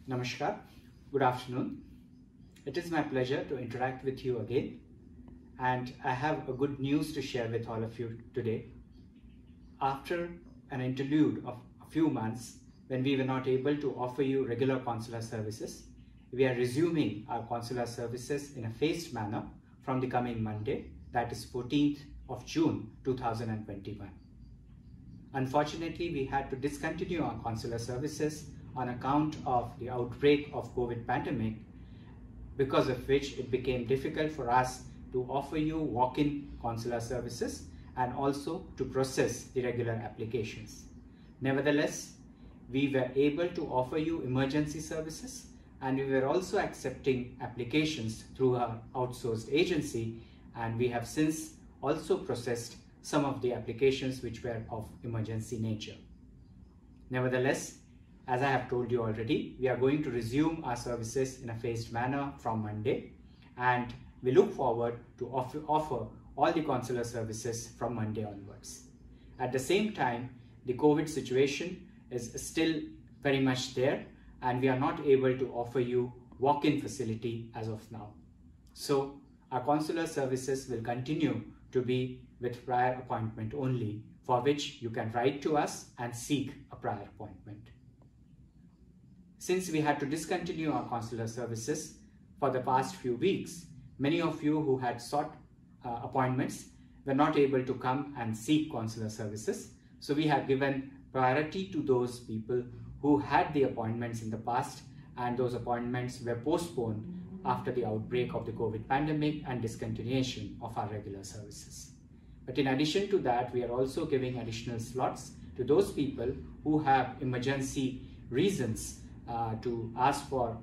Namaskar, good afternoon. It is my pleasure to interact with you again, and I have a good news to share with all of you today. After an interlude of a few months when we were not able to offer you regular consular services, we are resuming our consular services in a phased manner from the coming Monday, that is 14th of June 2021. Unfortunately, we had to discontinue our consular services on account of the outbreak of COVID pandemic, because of which it became difficult for us to offer you walk-in consular services and also to process the regular applications. Nevertheless, we were able to offer you emergency services, and we were also accepting applications through our outsourced agency, and we have since also processed some of the applications which were of emergency nature. Nevertheless, as I have told you already, we are going to resume our services in a phased manner from Monday, and we look forward to offer all the consular services from Monday onwards. At the same time, the COVID situation is still very much there, and we are not able to offer you walk-in facility as of now. So our consular services will continue to be with prior appointment only, for which you can write to us and seek a prior appointment. Since we had to discontinue our consular services for the past few weeks, many of you who had sought appointments were not able to come and seek consular services. So we have given priority to those people who had the appointments in the past, and those appointments were postponed after the outbreak of the COVID pandemic and discontinuation of our regular services. But in addition to that, we are also giving additional slots to those people who have emergency reasons to ask for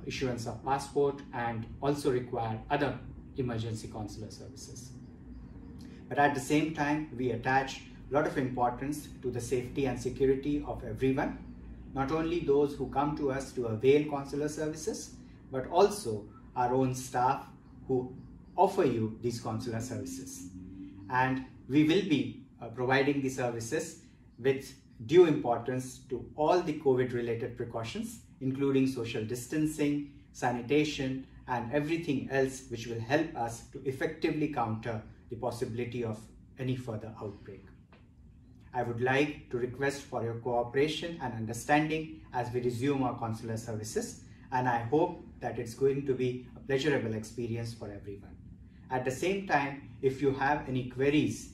issuance of passport and also require other emergency consular services. But at the same time, we attach a lot of importance to the safety and security of everyone, not only those who come to us to avail consular services, but also our own staff who offer you these consular services. And we will be providing the services with due importance to all the COVID-related precautions, including social distancing, sanitation, and everything else which will help us to effectively counter the possibility of any further outbreak. I would like to request for your cooperation and understanding as we resume our consular services, and I hope that it's going to be a pleasurable experience for everyone. At the same time, if you have any queries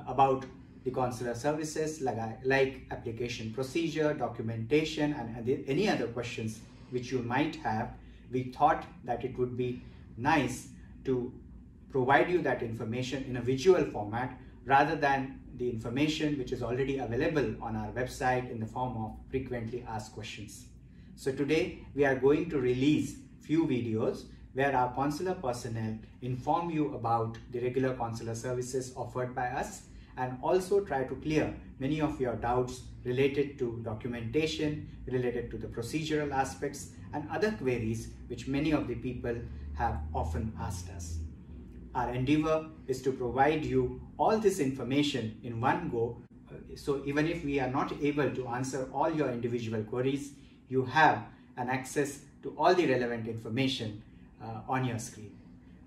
about the consular services like application procedure, documentation, and any other questions which you might have, we thought that it would be nice to provide you that information in a visual format rather than the information which is already available on our website in the form of frequently asked questions. So today we are going to release few videos where our consular personnel inform you about the regular consular services offered by us, and also try to clear many of your doubts related to documentation, related to the procedural aspects, and other queries which many of the people have often asked us. Our endeavor is to provide you all this information in one go, so even if we are not able to answer all your individual queries, you have an access to all the relevant information on your screen.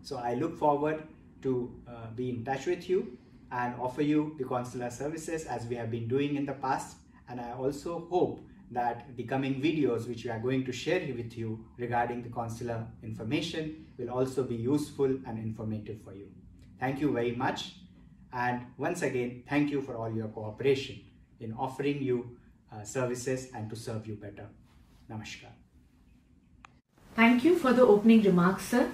So I look forward to be in touch with you and offer you the consular services as we have been doing in the past, and I also hope that the coming videos which we are going to share with you regarding the consular information will also be useful and informative for you. Thank you very much, and once again thank you for all your cooperation in offering you services and to serve you better. Namaskar. Thank you for the opening remarks, sir.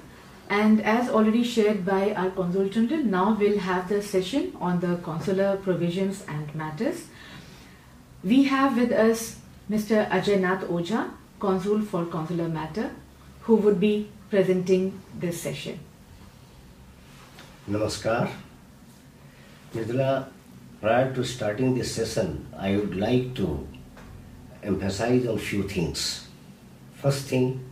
And as already shared by our consultant, now we'll have the session on the consular provisions and matters. We have with us Mr. Ajay Nath Oja, Consul for Consular Matter, who would be presenting this session. Namaskar. Mridula, prior to starting this session, I would like to emphasize on few things. First thing,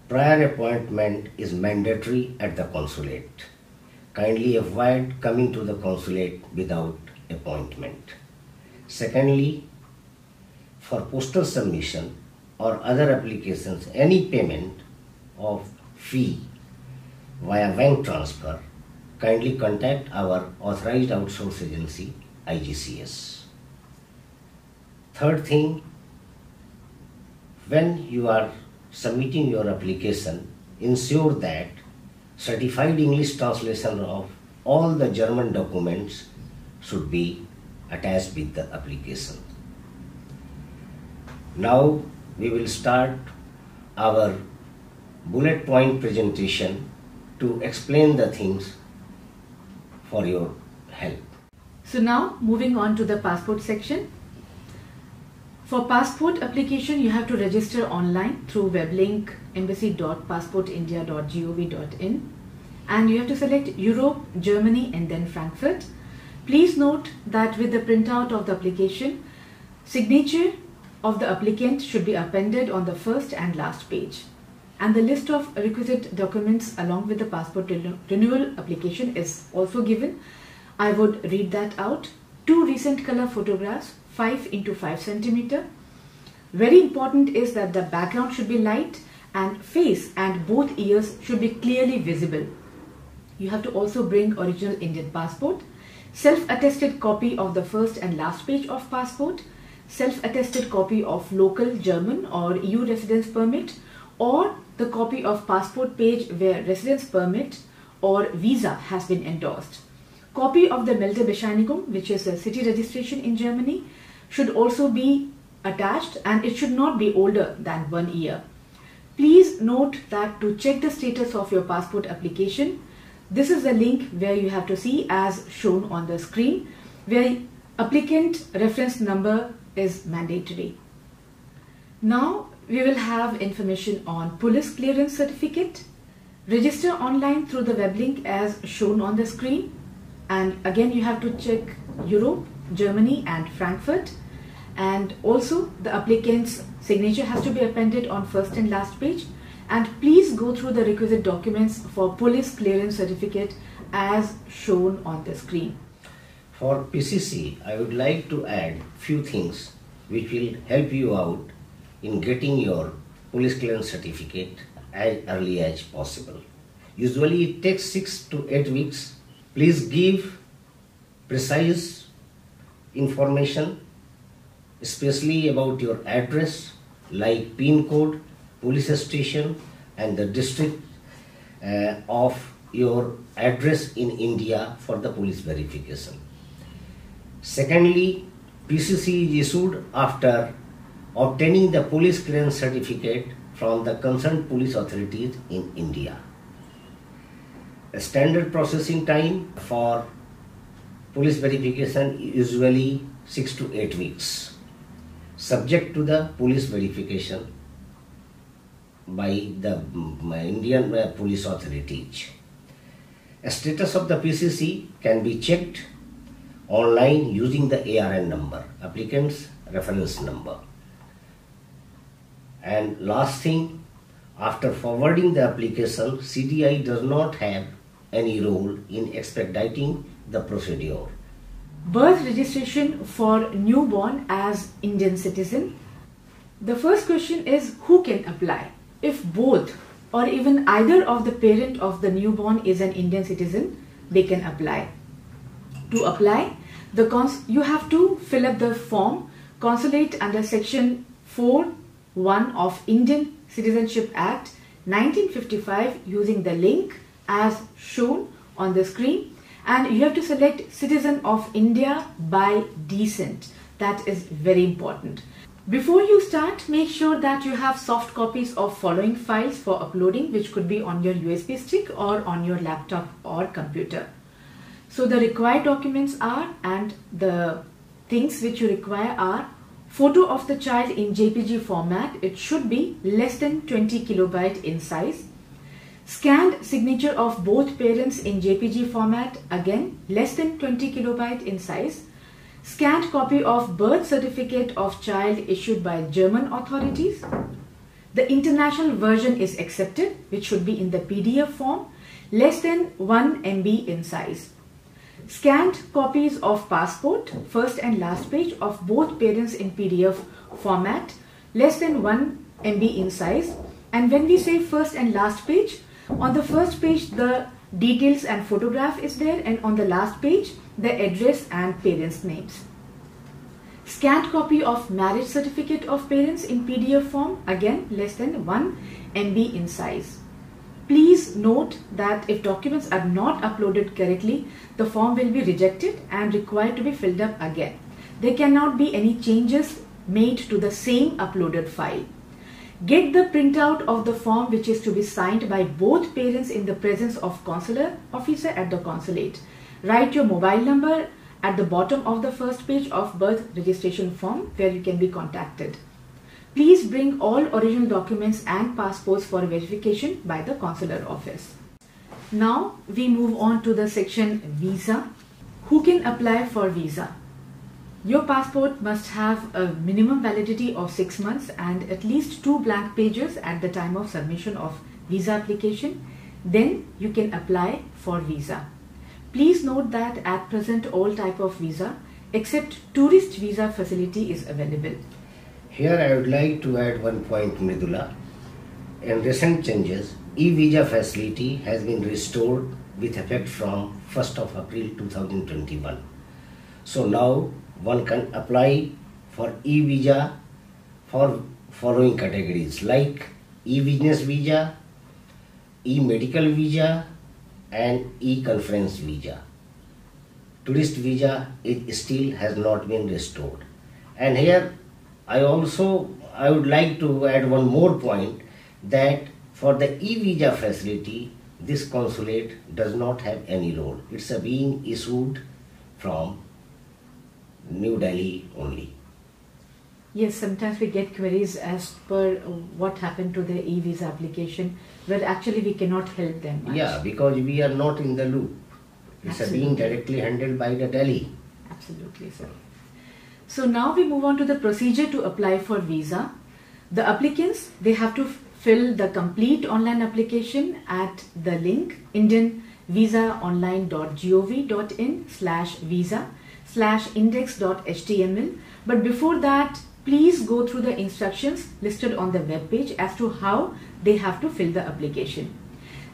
prior appointment is mandatory at the consulate. Kindly avoid coming to the consulate without appointment. Secondly, for postal submission, or other applications any payment of fee via bank transfer, kindly contact our authorized outsource agency, IGCS. Third thing, when you are submitting your application, ensure that certified English translation of all the German documents should be attached with the application. Now we will start our bullet point presentation to explain the things for your help. So now moving on to the passport section. For passport application, you have to register online through web link embassy.passportindia.gov.in, and you have to select Europe, Germany and then Frankfurt. Please note that with the printout of the application, signature of the applicant should be appended on the first and last page, and the list of requisite documents along with the passport renewal application is also given. I would read that out. 2 recent color photographs, 5 into 5 centimeter. Very important is that the background should be light and face and both ears should be clearly visible. You have to also bring original Indian passport, self-attested copy of the first and last page of passport, self-attested copy of local German or EU residence permit, or the copy of passport page where residence permit or visa has been endorsed. Copy of the Meldebescheinigung, which is a city registration in Germany, should also be attached, and it should not be older than 1 year. Please note that to check the status of your passport application, this is the link where you have to see as shown on the screen, where applicant reference number is mandatory. Now we will have information on police clearance certificate. Register online through the web link as shown on the screen, and again you have to check Europe, Germany and Frankfurt, and also the applicant's signature has to be appended on first and last page. And please go through the requisite documents for police clearance certificate as shown on the screen. For PCC, I would like to add few things which will help you out in getting your police clearance certificate as early as possible. Usually it takes 6 to 8 weeks. Please give precise information, especially about your address like PIN code, police station and the district of your address in India for the police verification. Secondly, PCC is issued after obtaining the police clearance certificate from the concerned police authorities in India. A standard processing time for police verification is usually 6 to 8 weeks, subject to the police verification by the Indian police authorities. A status of the PCC can be checked online using the ARN number, applicant's reference number. And last thing, after forwarding the application, CDI does not have any role in expediting the procedure. Birth registration for newborn as Indian citizen. The first question is, who can apply? If both or even either of the parent of the newborn is an Indian citizen, they can apply. To apply, you have to fill up the form Consulate under section 4(1) of Indian Citizenship Act 1955 using the link as shown on the screen, and you have to select Citizen of India by descent. That is very important. Before you start, make sure that you have soft copies of following files for uploading, which could be on your USB stick or on your laptop or computer. So the required documents are, and the things which you require are, photo of the child in JPG format. It should be less than 20 kilobyte in size. Scanned signature of both parents in JPG format, again less than 20 kilobyte in size. Scanned copy of birth certificate of child issued by German authorities. The international version is accepted, which should be in the PDF form, less than 1 MB in size. Scanned copies of passport, first and last page of both parents in PDF format, less than 1 MB in size. And when we say first and last page, on the first page the details and photograph is there, and on the last page the address and parents' names. Scanned copy of marriage certificate of parents in PDF form, again less than 1 MB in size. Please note that if documents are not uploaded correctly, the form will be rejected and required to be filled up again. There cannot be any changes made to the same uploaded file. Get the printout of the form which is to be signed by both parents in the presence of consular officer at the consulate. Write your mobile number at the bottom of the first page of birth registration form where you can be contacted. Please bring all original documents and passports for verification by the consular office. Now we move on to the section visa. Who can apply for visa? Your passport must have a minimum validity of 6 months and at least 2 blank pages at the time of submission of visa application. Then you can apply for visa. Please note that at present all type of visa except tourist visa facility is available. Here I would like to add one point, Mridula. In recent changes, e-visa facility has been restored with effect from 1st of April 2021. So now one can apply for e-visa for following categories like e-business visa, e-medical visa and e-conference visa. Tourist visa still has not been restored. And here I would like to add one more point, that for the e-visa facility, this consulate does not have any role. It's being issued from New Delhi only. Yes, sometimes we get queries as per what happened to the e-visa application, where actually we cannot help them much. Yeah, because we are not in the loop. It's being directly handled by the Delhi. Absolutely, sir. So now we move on to the procedure to apply for visa. The applicants, they have to fill the complete online application at the link indianvisaonline.gov.in/visa/index.html. But before that, please go through the instructions listed on the web page as to how they have to fill the application.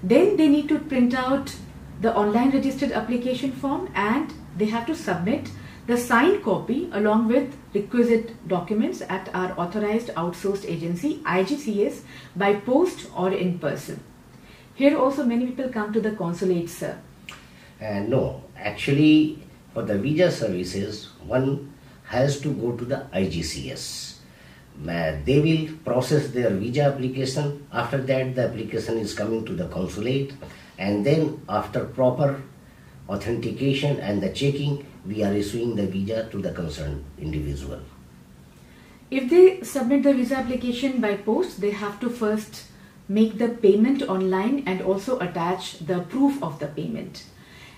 Then they need to print out the online registered application form and they have to submit the signed copy along with requisite documents at our authorized outsourced agency IGCS by post or in person. Here also many people come to the consulate, sir. No, actually for the visa services one has to go to the IGCS. They will process their visa application. After that the application is coming to the consulate, and then after proper authentication and the checking, we are issuing the visa to the concerned individual. If they submit the visa application by post, they have to first make the payment online and also attach the proof of the payment.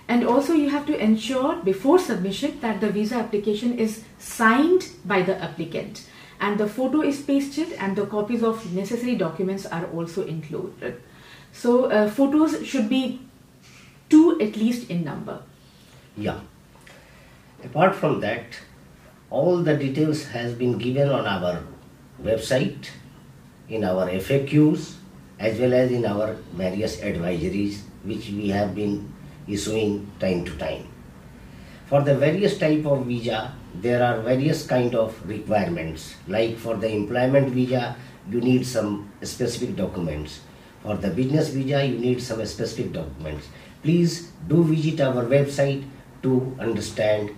And also you have to ensure before submission that the visa application is signed by the applicant and the photo is pasted and the copies of necessary documents are also included. So photos should be 2 at least in number. Yeah. Apart from that, all the details has been given on our website, in our FAQs, as well as in our various advisories which we have been issuing time to time. For the various type of visa, there are various kind of requirements. Like for the employment visa, you need some specific documents. For the business visa, you need some specific documents. Please do visit our website to understand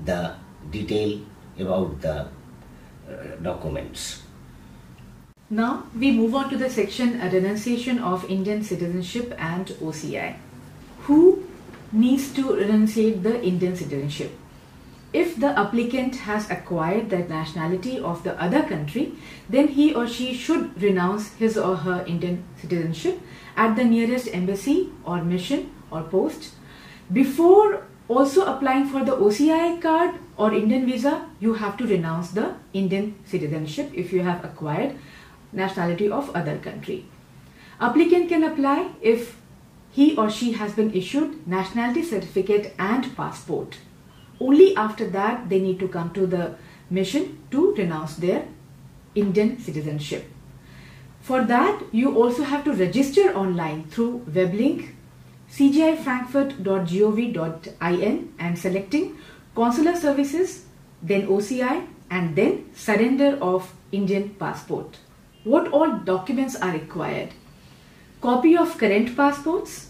the detail about the documents. Now we move on to the section renunciation of Indian citizenship and OCI. Who needs to renunciate the Indian citizenship? If the applicant has acquired the nationality of the other country, then he or she should renounce his or her Indian citizenship at the nearest embassy or mission or post. Before also applying for the OCI card or Indian visa, you have to renounce the Indian citizenship if you have acquired nationality of other country. Applicant can apply if he or she has been issued nationality certificate and passport. Only after that they need to come to the mission to renounce their Indian citizenship. For that, you also have to register online through web link cgifrankfurt.gov.in and selecting Consular Services, then OCI, and then surrender of Indian passport. What all documents are required? Copy of current passports,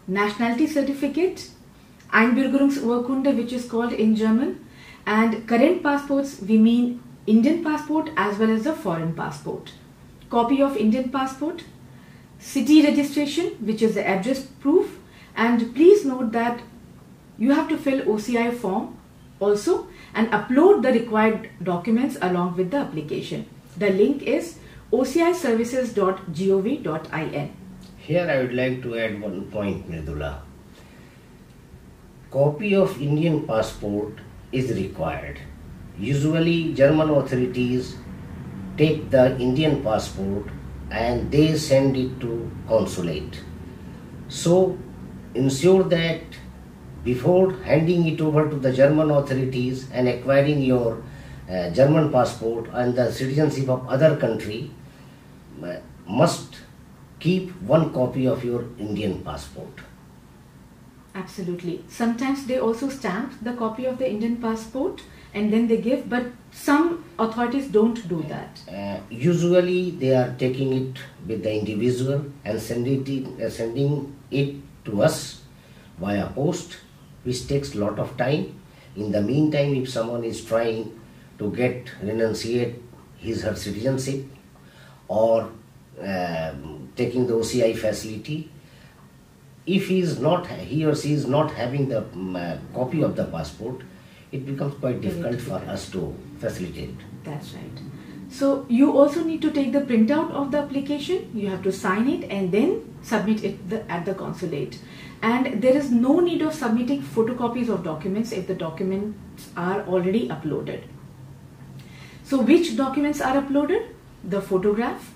nationality certificate, Einbürgerungsurkunde, which is called in German, and current passports, we mean Indian passport as well as the foreign passport. Copy of Indian passport, city registration, which is the address proof, and please note that you have to fill OCI form also and upload the required documents along with the application. The link is ociservices.gov.in. Here I would like to add one point, Mridula. Copy of Indian passport is required. Usually German authorities take the Indian passport and they send it to consulate. So ensure that before handing it over to the German authorities and acquiring your German passport and the citizenship of other country, must keep one copy of your Indian passport. Absolutely. Sometimes they also stamp the copy of the Indian passport and then they give, but some authorities don't do that. Usually they are taking it with the individual and sending it to us via post, which takes a lot of time. In the meantime, if someone is trying to renunciate his or her citizenship or taking the OCI facility, if he or she is not having the copy of the passport, it becomes quite difficult for us to facilitate. That's right. So you also need to take the printout of the application. You have to sign it and then submit it at the consulate. And there is no need of submitting photocopies of documents if the documents are already uploaded. So which documents are uploaded? The photograph,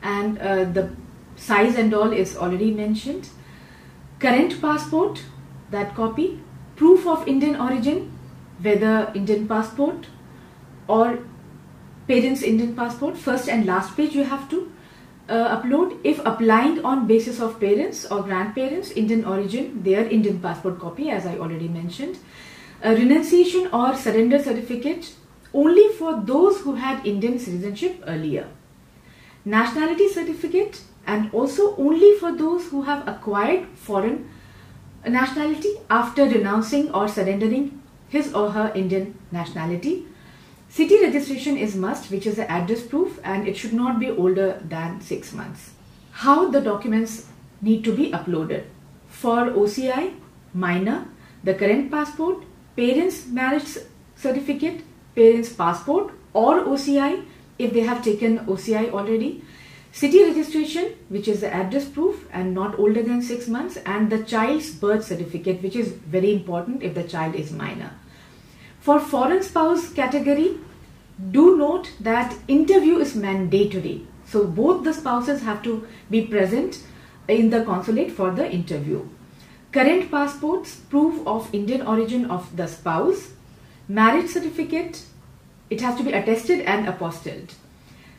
and the size and all is already mentioned. Current passport, that copy. Proof of Indian origin, whether Indian passport or parents' Indian passport, first and last page you have to upload. If applying on basis of parents or grandparents, Indian origin, their Indian passport copy, as I already mentioned. A renunciation or surrender certificate only for those who had Indian citizenship earlier. Nationality certificate, and also only for those who have acquired foreign nationality after renouncing or surrendering his or her Indian nationality. City registration is must, which is the address proof, and it should not be older than 6 months. How the documents need to be uploaded? For OCI, minor, the current passport, parents' marriage certificate, parents' passport or OCI if they have taken OCI already. City registration, which is the address proof and not older than 6 months, and the child's birth certificate, which is very important if the child is minor. For foreign spouse category, do note that interview is mandatory. So both the spouses have to be present in the consulate for the interview. Current passports, proof of Indian origin of the spouse. Marriage certificate, it has to be attested and apostilled.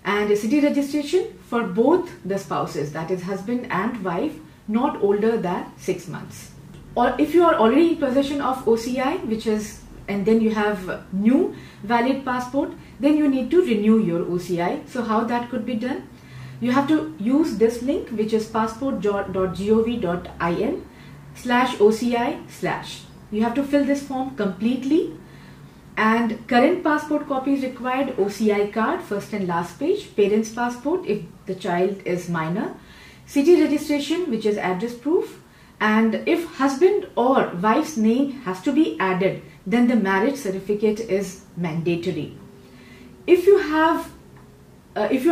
And a city registration for both the spouses, that is husband and wife, not older than 6 months. Or if you are already in possession of OCI, and then you have new valid passport, then you need to renew your OCI. So how that could be done? You have to use this link, which is passport.gov.in/OCI/. You have to fill this form completely. And current passport copy is required, OCI card, first and last page, parents' passport if the child is minor, city registration, which is address proof, and if husband or wife's name has to be added, then the marriage certificate is mandatory. If you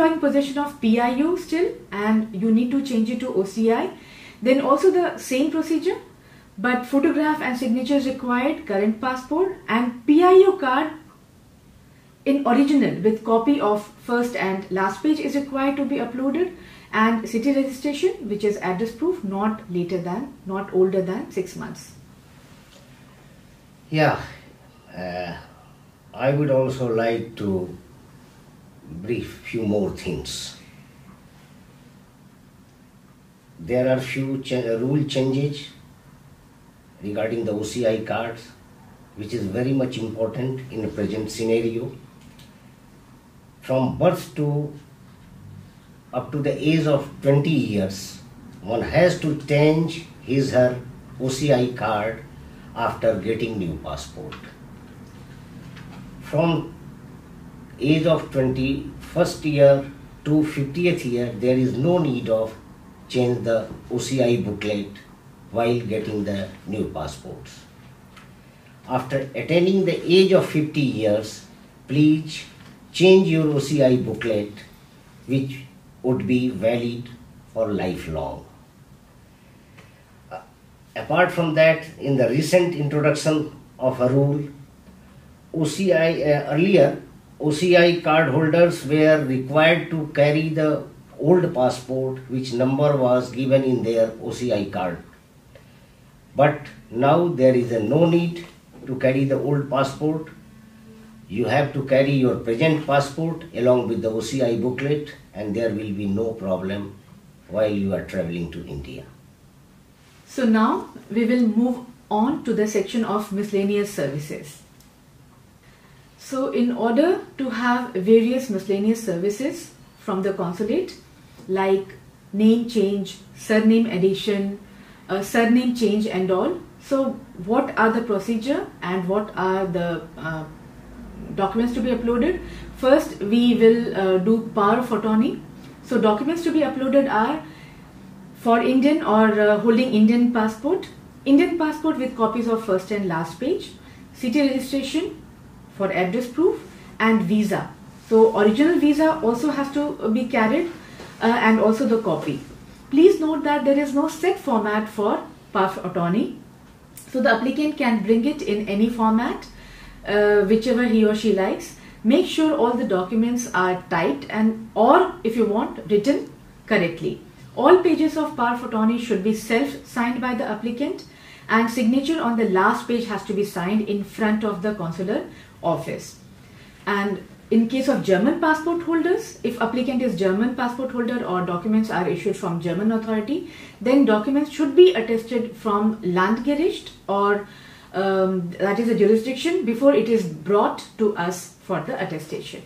are in possession of PIU still and you need to change it to OCI, then also the same procedure. But photograph and signatures required, current passport, and PIU card in original with copy of first and last page is required to be uploaded, and city registration, which is address proof, not older than 6 months. Yeah, I would also like to brief few more things. there are few rule changes regarding the OCI cards, which is very much important in the present scenario. From birth to up to the age of 20 years, one has to change her OCI card after getting new passport. From age of 21st year to 50th year, there is no need of change the OCI booklet while getting the new passports. After attaining the age of 50 years, please change your OCI booklet, which would be valid for lifelong. Apart from that, in the recent introduction of a rule, earlier OCI card holders were required to carry the old passport which number was given in their OCI card. But now there is no need to carry the old passport. You have to carry your present passport along with the OCI booklet, and there will be no problem while you are traveling to India. So now we will move on to the section of miscellaneous services. So in order to have various miscellaneous services from the consulate, like name change, surname addition, surname change and all, so what are the procedure and what are the documents to be uploaded? First, we will do power of attorney. So documents to be uploaded are for Indian or holding Indian passport with copies of first and last page, city registration for address proof, and visa. So original visa also has to be carried and also the copy. Please note that there is no set format for power of attorney. So the applicant can bring it in any format, whichever he or she likes. Make sure all the documents are typed and or if you want written correctly. All pages of power of attorney should be self-signed by the applicant, and signature on the last page has to be signed in front of the consular office. And in case of German passport holders, if applicant is German passport holder or documents are issued from German authority, then documents should be attested from Landgericht or that is a jurisdiction before it is brought to us for the attestation.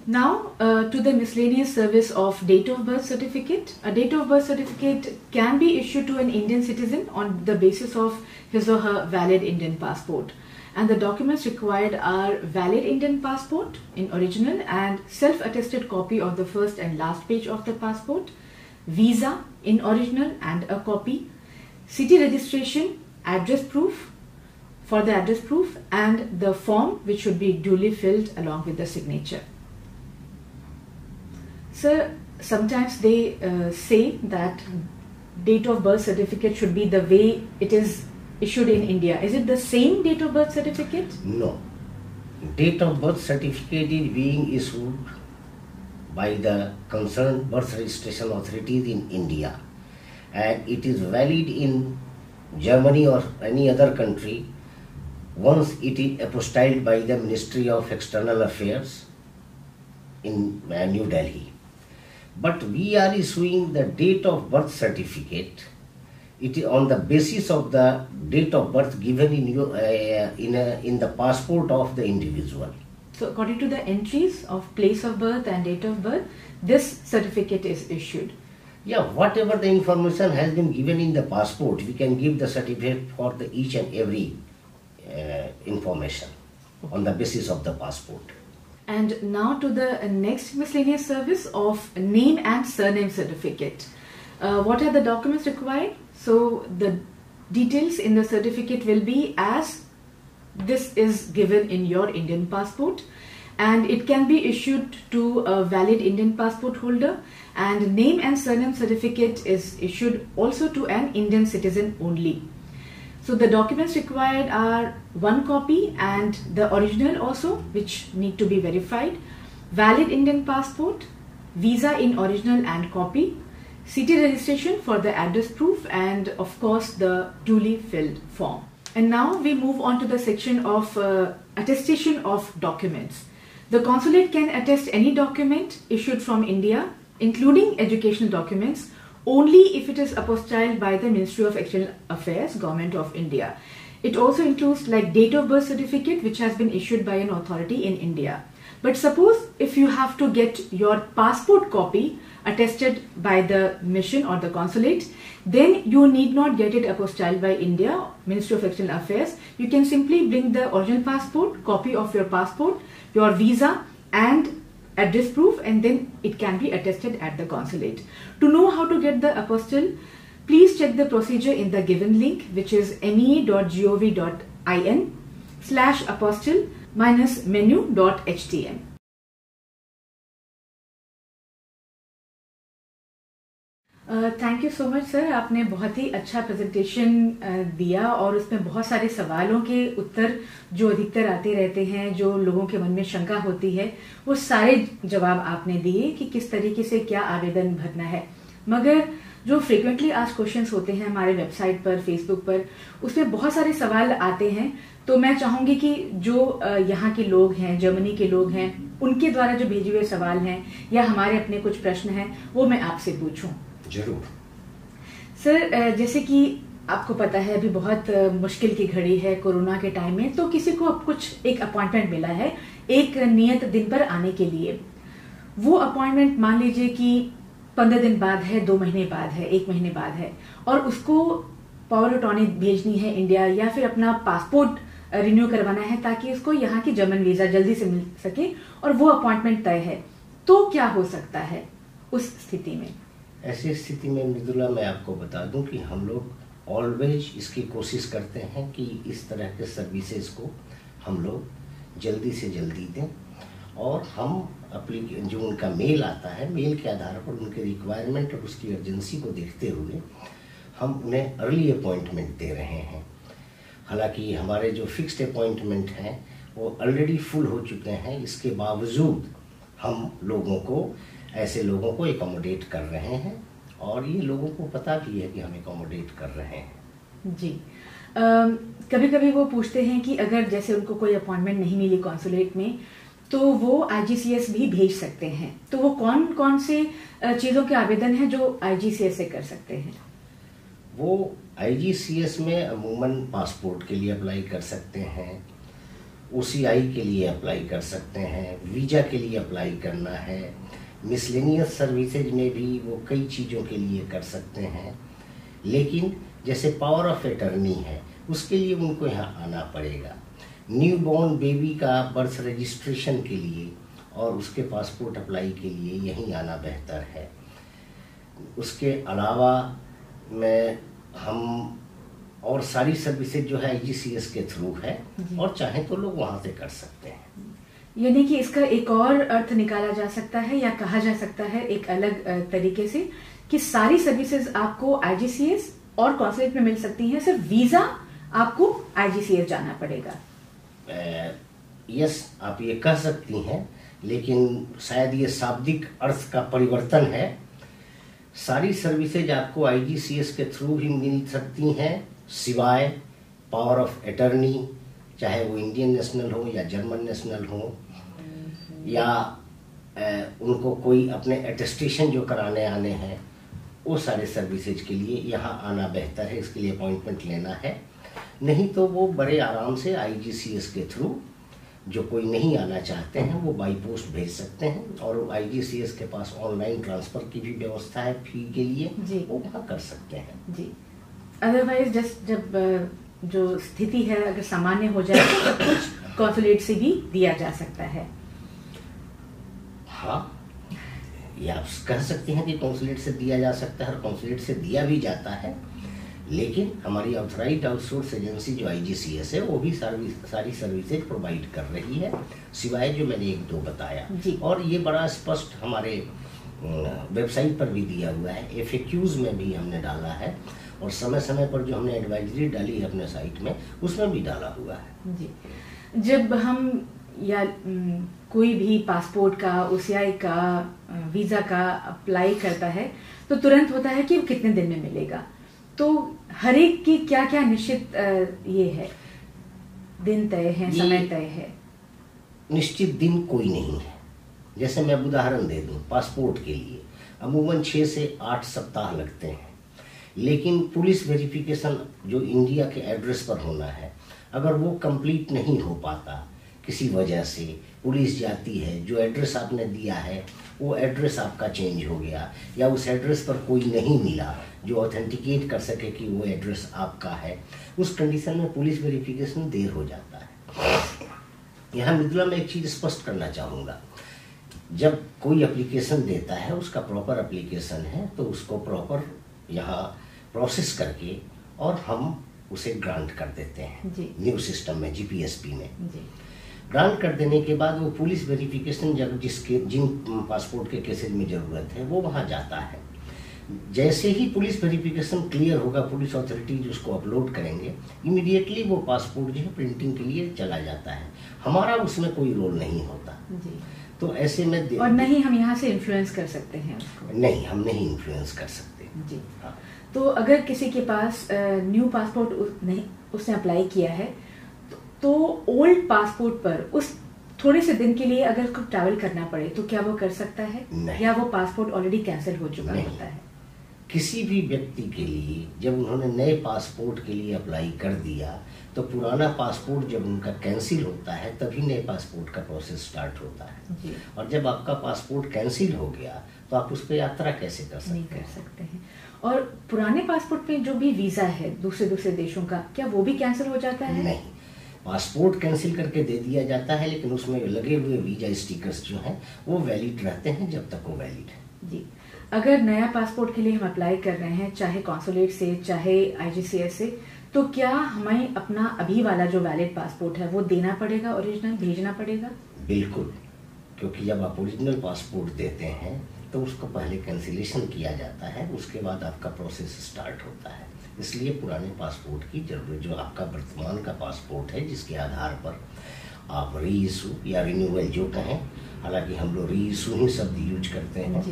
Now to the miscellaneous service of date of birth certificate. A date of birth certificate can be issued to an Indian citizen on the basis of his or her valid Indian passport. And the documents required are valid Indian passport in original and self-attested copy of the first and last page of the passport, visa in original and a copy, city registration, address proof for the address proof, and the form which should be duly filled along with the signature. So sometimes they say that date of birth certificate should be the way it is issued in India. Is it the same date of birth certificate? No. Date of birth certificate is being issued by the concerned birth registration authorities in India, and it is valid in Germany or any other country once it is apostilled by the Ministry of External Affairs in New Delhi. But we are issuing the date of birth certificate. It is on the basis of the date of birth given in your in the passport of the individual. So according to the entries of place of birth and date of birth, this certificate is issued. Yeah, whatever the information has been given in the passport, we can give the certificate for the each and every information on the basis of the passport. And now to the next miscellaneous service of name and surname certificate. What are the documents required? So the details in the certificate will be as this is given in your Indian passport, and it can be issued to a valid Indian passport holder, and name and surname certificate is issued also to an Indian citizen only. So the documents required are one copy and the original also, which need to be verified, valid Indian passport, visa in original and copy, city registration for the address proof, and of course the duly filled form. And now we move on to the section of attestation of documents. The consulate can attest any document issued from India, including educational documents, only if it is apostilled by the Ministry of External Affairs, Government of India. It also includes like date of birth certificate which has been issued by an authority in India. But suppose if you have to get your passport copy attested by the mission or the consulate, then you need not get it apostilled by India, Ministry of External Affairs. You can simply bring the original passport, copy of your passport, your visa and address proof, and then it can be attested at the consulate. To know how to get the apostille, please check the procedure in the given link, which is me.gov.in/apostille-menu.htm. Thank you so much sir, आपने बहुत ही अच्छा presentation दिया और उसमें बहुत सारे सवालों के उत्तर जो अधिकतर आते रहते हैं, जो लोगों के मन में शंका होती है, वो सारे जवाब आपने दिए कि किस तरीके से क्या आवेदन भरना है। मगर जो फ्रीक्वेंटली आस्क्ड क्वेश्चंस होते हैं हमारे वेबसाइट पर, फेसबुक पर, उसमें बहुत सारे सवाल आते हैं। तो मैं चाहूंगी कि जो यहाँ के लोग हैं, जर्मनी के लोग हैं, उनके द्वारा जो भेजे हुए सवाल हैं या हमारे अपने कुछ प्रश्न हैं, वो मैं आपसे पूछूं। जरूर सर, जैसे कि आपको पता है अभी बहुत मुश्किल की घड़ी है कोरोना के टाइम में, तो किसी को अब कुछ एक अपॉइंटमेंट मिला है एक नियत दिन पर आने के लिए। वो अपॉइंटमेंट मान लीजिए कि 15 दिन बाद है, 2 महीने बाद है, 1 महीने बाद है, और उसको पावर अटॉर्नी भेजनी है इंडिया या फिर अपना पासपोर्ट रिन्यू करवाना है ताकि उसको यहाँ की जर्मन वीजा जल्दी से मिल सके, और वो अपॉइंटमेंट तय है, तो क्या हो सकता है उस स्थिति में? ऐसी स्थिति में मृदुला, मैं आपको बता दूं कि हम लोग ऑलवेज इसकी कोशिश करते हैं कि इस तरह के सर्विसेज को हम लोग जल्दी से जल्दी दें, और हम जो उनका मेल आता है, मेल के आधार पर उनके रिक्वायरमेंट और उसकी अर्जेंसी को देखते हुए हम उन्हें अर्ली अपॉइंटमेंट दे रहे हैं। हालांकि हमारे जो फिक्स्ड अपॉइंटमेंट हैं वो ऑलरेडी फुल हो चुके हैं, इसके बावजूद हम लोगों को, ऐसे लोगों को एकोमोडेट कर रहे हैं, और ये लोगों को पता भी है कि हम एकोमोडेट कर रहे हैं। जी, कभी कभी वो पूछते हैं कि अगर जैसे उनको कोई अपॉइंटमेंट नहीं मिली कॉन्सुलेट में, तो वो IGCS भी भेज सकते हैं। तो वो कौन कौन से चीज़ों के आवेदन हैं जो IGCS से कर सकते हैं? वो IGCS में अमूमन पासपोर्ट के लिए अप्लाई कर सकते हैं, OCI के लिए अप्लाई कर सकते हैं, वीज़ा के लिए अप्लाई करना है, मिसलेनियस सर्विसेज में भी वो कई चीज़ों के लिए कर सकते हैं। लेकिन जैसे पावर ऑफ अटर्नी है, उसके लिए उनको यहाँ आना पड़ेगा। न्यू बॉर्न बेबी का बर्थ रजिस्ट्रेशन के लिए और उसके पासपोर्ट अप्लाई के लिए यहीं आना बेहतर है। उसके अलावा में हम और सारी सर्विसेज जो है IGCS के थ्रू है, और चाहे तो लोग वहाँ से कर सकते हैं। यानी कि इसका एक और अर्थ निकाला जा सकता है या कहा जा सकता है एक अलग तरीके से कि सारी सर्विसेज आपको IGCS और कॉन्सुलेट में मिल सकती हैं, सिर्फ वीजा आपको IGCS जाना पड़ेगा। यस, आप ये कह सकती हैं, लेकिन शायद ये शाब्दिक अर्थ का परिवर्तन है। सारी सर्विसेज आपको IGCS के थ्रू भी मिल सकती हैं, सिवाय पावर ऑफ अटर्नी, चाहे वो इंडियन नेशनल हो या जर्मन नेशनल हो, या उनको कोई अपने अटेस्टेशन जो कराने आने हैं, वो सारे सर्विसेज के लिए यहाँ आना बेहतर है। इसके लिए अपॉइंटमेंट लेना है, नहीं तो वो बड़े आराम से IGCS के थ्रू, जो कोई नहीं आना चाहते हैं वो बाई पोस्ट भेज सकते हैं, और IGCS के पास ऑनलाइन ट्रांसफ़र की भी व्यवस्था है फी के लिए, वो वहाँ कर सकते हैं। जी, अदरवाइज जब जो स्थिति है अगर सामान्य हो जाए तो कुछ कॉन्सुलेट से भी दिया जा सकता है। हाँ, या आप कह सकते हैं कि कॉन्सुलेट से दिया जा सकता है, और कॉन्सुलेट से दिया भी जाता है। लेकिन हमारी ऑथराइज्ड आउटसोर्स एजेंसी जो IGCS है, वो भी सारी सर्विसेज प्रोवाइड कर रही है, सिवाय जो मैंने 1-2 बताया। और ये बड़ा स्पष्ट हमारे वेबसाइट पर भी दिया हुआ है, FAQs में भी हमने डाला है, और समय समय पर जो हमने एडवाइजरी डाली है अपने साइट में, उसमें भी डाला हुआ है। जी, जब हम या कोई भी पासपोर्ट का, OCI का, वीज़ा का अप्लाई करता है तो तुरंत होता है कि वो कितने दिन में मिलेगा। तो हर एक की क्या क्या निश्चित ये है, दिन तय है, समय तय है? निश्चित दिन कोई नहीं है। जैसे मैं उदाहरण दे दूं, पासपोर्ट के लिए अमूमन 6 से 8 सप्ताह लगते हैं। लेकिन पुलिस वेरिफिकेशन जो इंडिया के एड्रेस पर होना है, अगर वो कंप्लीट नहीं हो पाता किसी वजह से, पुलिस जाती है, जो एड्रेस आपने दिया है वो एड्रेस आपका चेंज हो गया, या उस एड्रेस पर कोई नहीं मिला जो ऑथेंटिकेट कर सके कि वो एड्रेस आपका है, उस कंडीशन में पुलिस वेरिफिकेशन देर हो जाता है। यहाँ मृदुला में एक चीज़ स्पष्ट करना चाहूँगा, जब कोई एप्लीकेशन देता है, उसका प्रॉपर एप्लीकेशन है तो उसको प्रॉपर यहाँ प्रोसेस करके और हम उसे ग्रांट कर देते हैं न्यू सिस्टम में, जीपीएसपी में। ग्रांट कर देने के बाद वो पुलिस वेरिफिकेशन जब जिन पासपोर्ट के केसेज में ज़रूरत है वो वहाँ जाता है। जैसे ही पुलिस वेरिफिकेशन क्लियर होगा, पुलिस अथॉरिटीज उसको अपलोड करेंगे, इमीडिएटली वो पासपोर्ट जो है प्रिंटिंग के लिए चला जाता है। हमारा उसमें कोई रोल नहीं होता जी। तो ऐसे में और नहीं हम यहाँ से इन्फ्लुएंस कर सकते हैं उसको? नहीं, हम नहीं इन्फ्लुएंस कर सकते जी। हाँ। तो अगर किसी के पास न्यू पासपोर्ट नहीं उसने अप्लाई किया है तो ओल्ड पासपोर्ट पर उस थोड़े से दिन के लिए अगर उसको ट्रैवल करना पड़े तो क्या वो कर सकता है? नहीं। या वो पासपोर्ट ऑलरेडी कैंसिल हो चुका होता है? किसी भी व्यक्ति के लिए जब उन्होंने नए पासपोर्ट के लिए अप्लाई कर दिया तो पुराना पासपोर्ट जब उनका कैंसिल होता है तभी नए पासपोर्ट का प्रोसेस स्टार्ट होता है जी। और जब आपका पासपोर्ट कैंसिल हो गया तो आप उस पर यात्रा कैसे कर सकते नहीं कर सकते हैं। और पुराने पासपोर्ट में जो भी वीजा है दूसरे देशों का, क्या वो भी कैंसिल हो जाता है? नहीं, पासपोर्ट कैंसिल करके दे दिया जाता है, लेकिन उसमें लगे हुए वीजा स्टिकर्स जो हैं वो वैलिड रहते हैं जब तक वो वैलिड है। जी। अगर नया पासपोर्ट के लिए हम अप्लाई कर रहे हैं, चाहे कॉन्सुलेट से चाहे आईजीसीएस से, तो क्या हमें अपना अभी वाला जो वैलिड पासपोर्ट है वो देना पड़ेगा, ओरिजिनल भेजना पड़ेगा? बिल्कुल, क्योंकि जब आप ओरिजिनल पासपोर्ट देते हैं तो उसको पहले कैंसिलेशन किया जाता है, उसके बाद आपका प्रोसेस स्टार्ट होता है। इसलिए पुराने पासपोर्ट की जरूरत, जो आपका वर्तमान का पासपोर्ट है जिसके आधार पर आप री इशू या रिन्यूअल जो कहें, हालांकि हम लोग री इशू ही शब्द यूज करते हैं,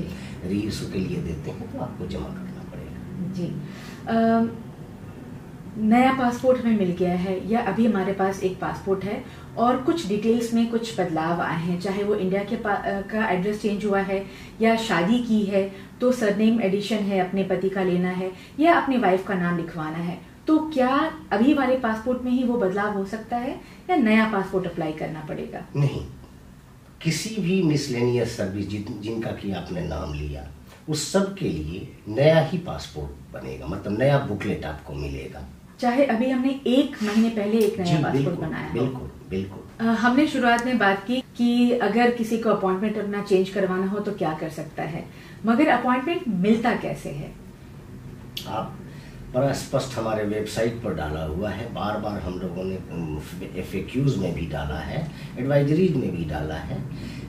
री इशू के लिए देते हैं तो आपको जमा करना पड़ेगा। जी। नया पासपोर्ट हमें मिल गया है या अभी हमारे पास एक पासपोर्ट है और कुछ डिटेल्स में कुछ बदलाव आए हैं, चाहे वो इंडिया के का एड्रेस चेंज हुआ है या शादी की है तो सरनेम एडिशन है, अपने पति का लेना है या अपनी वाइफ का नाम लिखवाना है, तो क्या अभी वाले पासपोर्ट में ही वो बदलाव हो सकता है या नया पासपोर्ट अप्लाई करना पड़ेगा? नहीं, किसी भी मिसलेनियस सर्विस जिनका कि आपने नाम लिया उस सब के लिए नया ही पासपोर्ट बनेगा, मतलब नया बुकलेट आपको मिलेगा, चाहे अभी हमने 1 महीने पहले एक नया पासपोर्ट बनाया हो। बिल्कुल बिल्कुल। हमने शुरुआत में बात की कि अगर किसी को अपॉइंटमेंट अपना चेंज करवाना हो तो क्या कर सकता है, मगर अपॉइंटमेंट मिलता कैसे है? आप बड़ा स्पष्ट हमारे वेबसाइट पर डाला हुआ है, बार बार हम लोगों ने FAQs में भी डाला है, एडवाइजरीज में भी डाला है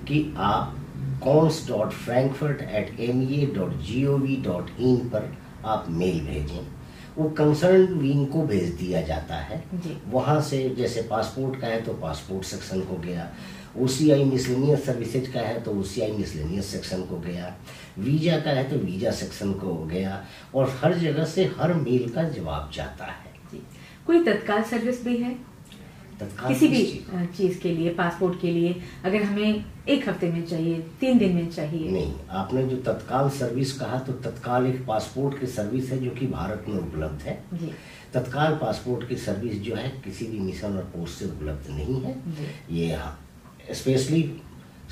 कि आप cons.frankfurt@mea.gov.in पर आप मेल भेजें, वो कंसर्न विंग को भेज दिया जाता है। वहाँ से जैसे पासपोर्ट का है तो पासपोर्ट सेक्शन को गया, OCI मिसलेनियस सर्विसेज का है तो OCI मिसलेनियस सेक्शन को गया, वीजा का है तो वीजा सेक्शन को गया, और हर जगह से हर मेल का जवाब जाता है। कोई तत्काल सर्विस भी है? किसी भी चीज के लिए, पासपोर्ट के लिए, अगर हमें 1 हफ्ते में चाहिए, 3 दिन में चाहिए? नहीं, आपने जो तत्काल सर्विस कहा तो तत्काल एक पासपोर्ट की सर्विस है जो कि भारत में उपलब्ध है। तत्काल पासपोर्ट की सर्विस जो है किसी भी मिशन और पोस्ट से उपलब्ध नहीं है, ये स्पेशली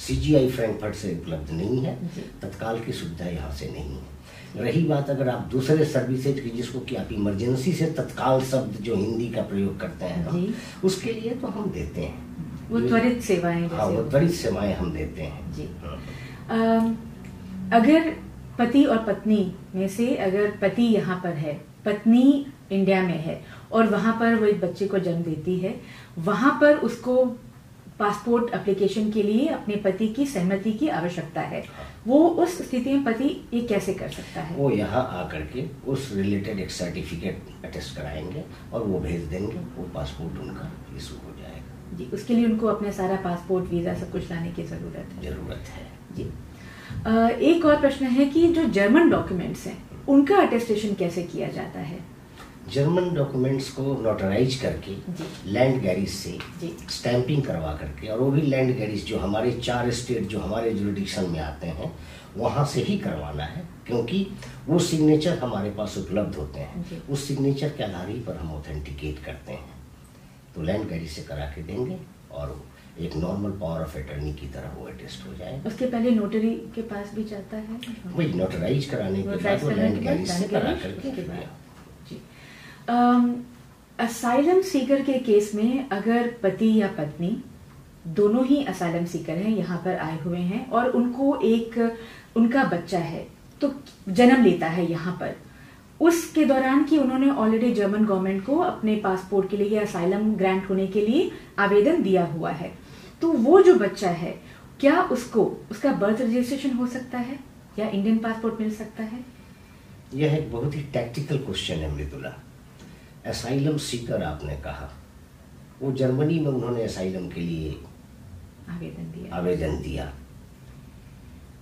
CGI फ्रैंकफर्ट से उपलब्ध नहीं है, तत्काल की सुविधा यहाँ से नहीं है। रही बात अगर आप दूसरे सर्विसेज की, जिसको कि आप इमरजेंसी से तत्काल शब्द जो हिंदी का प्रयोग करते हैं हम, उसके लिए तो हम देते हैं, वो त्वरित सेवाएं। हाँ, वो त्वरित सेवाएं हम देते हैं जी। अगर पति और पत्नी में से अगर पति यहाँ पर है, पत्नी इंडिया में है और वहां पर वो एक बच्चे को जन्म देती है, वहां पर उसको पासपोर्ट एप्लीकेशन के लिए अपने पति की सहमति की आवश्यकता है, वो उस स्थिति में पति ये कैसे कर सकता है? वो यहाँ आकर के उस रिलेटेड एक सर्टिफिकेट अटेस्ट कराएंगे और वो भेज देंगे, वो पासपोर्ट उनका इशू हो जाएगा। जी, उसके लिए उनको अपने सारा पासपोर्ट, वीजा सब कुछ लाने की जरूरत है। जी। एक और प्रश्न है कि जो जर्मन डॉक्यूमेंट्स हैं उनका अटेस्टेशन कैसे किया जाता है? जर्मन डॉक्यूमेंट्स को नोटराइज करके लैंड गैरेज से स्टैंपिंग करवा करके, और वो भी लैंड गैरेज जो हमारे 4 स्टेट जो हमारे जुरिडिक्शन में आते हैं वहाँ से ही करवाना है, क्योंकि वो सिग्नेचर हमारे पास उपलब्ध होते हैं। उस सिग्नेचर के आधार ही पर हम ऑथेंटिकेट करते हैं। तो लैंड कैरी से करा के देंगे और एक नॉर्मल पावर ऑफ अटर्नी की तरह वो अटेस्ट हो जाएगा। उसके पहले नोटरी के पास भी जाता है, वही नोटराइज कराने के बाद वो लैंड कैरी से करा करके। असाइलम सीकर के केस में अगर पति या पत्नी दोनों ही असाइलम सीकर हैं, यहाँ पर आए हुए हैं और उनको उनका बच्चा है तो जन्म लेता है यहाँ पर, उसके दौरान कि उन्होंने ऑलरेडी जर्मन गवर्नमेंट को अपने पासपोर्ट के लिए या असाइलम ग्रांट होने के लिए आवेदन दिया हुआ है, तो वो जो बच्चा है क्या उसका बर्थ रजिस्ट्रेशन हो सकता है या इंडियन पासपोर्ट मिल सकता है? यह एक बहुत ही टैक्टिकल क्वेश्चन है मृदुला। असाइलम सीकर आपने कहा, वो जर्मनी में उन्होंने असाइलम के लिए आवेदन दिया।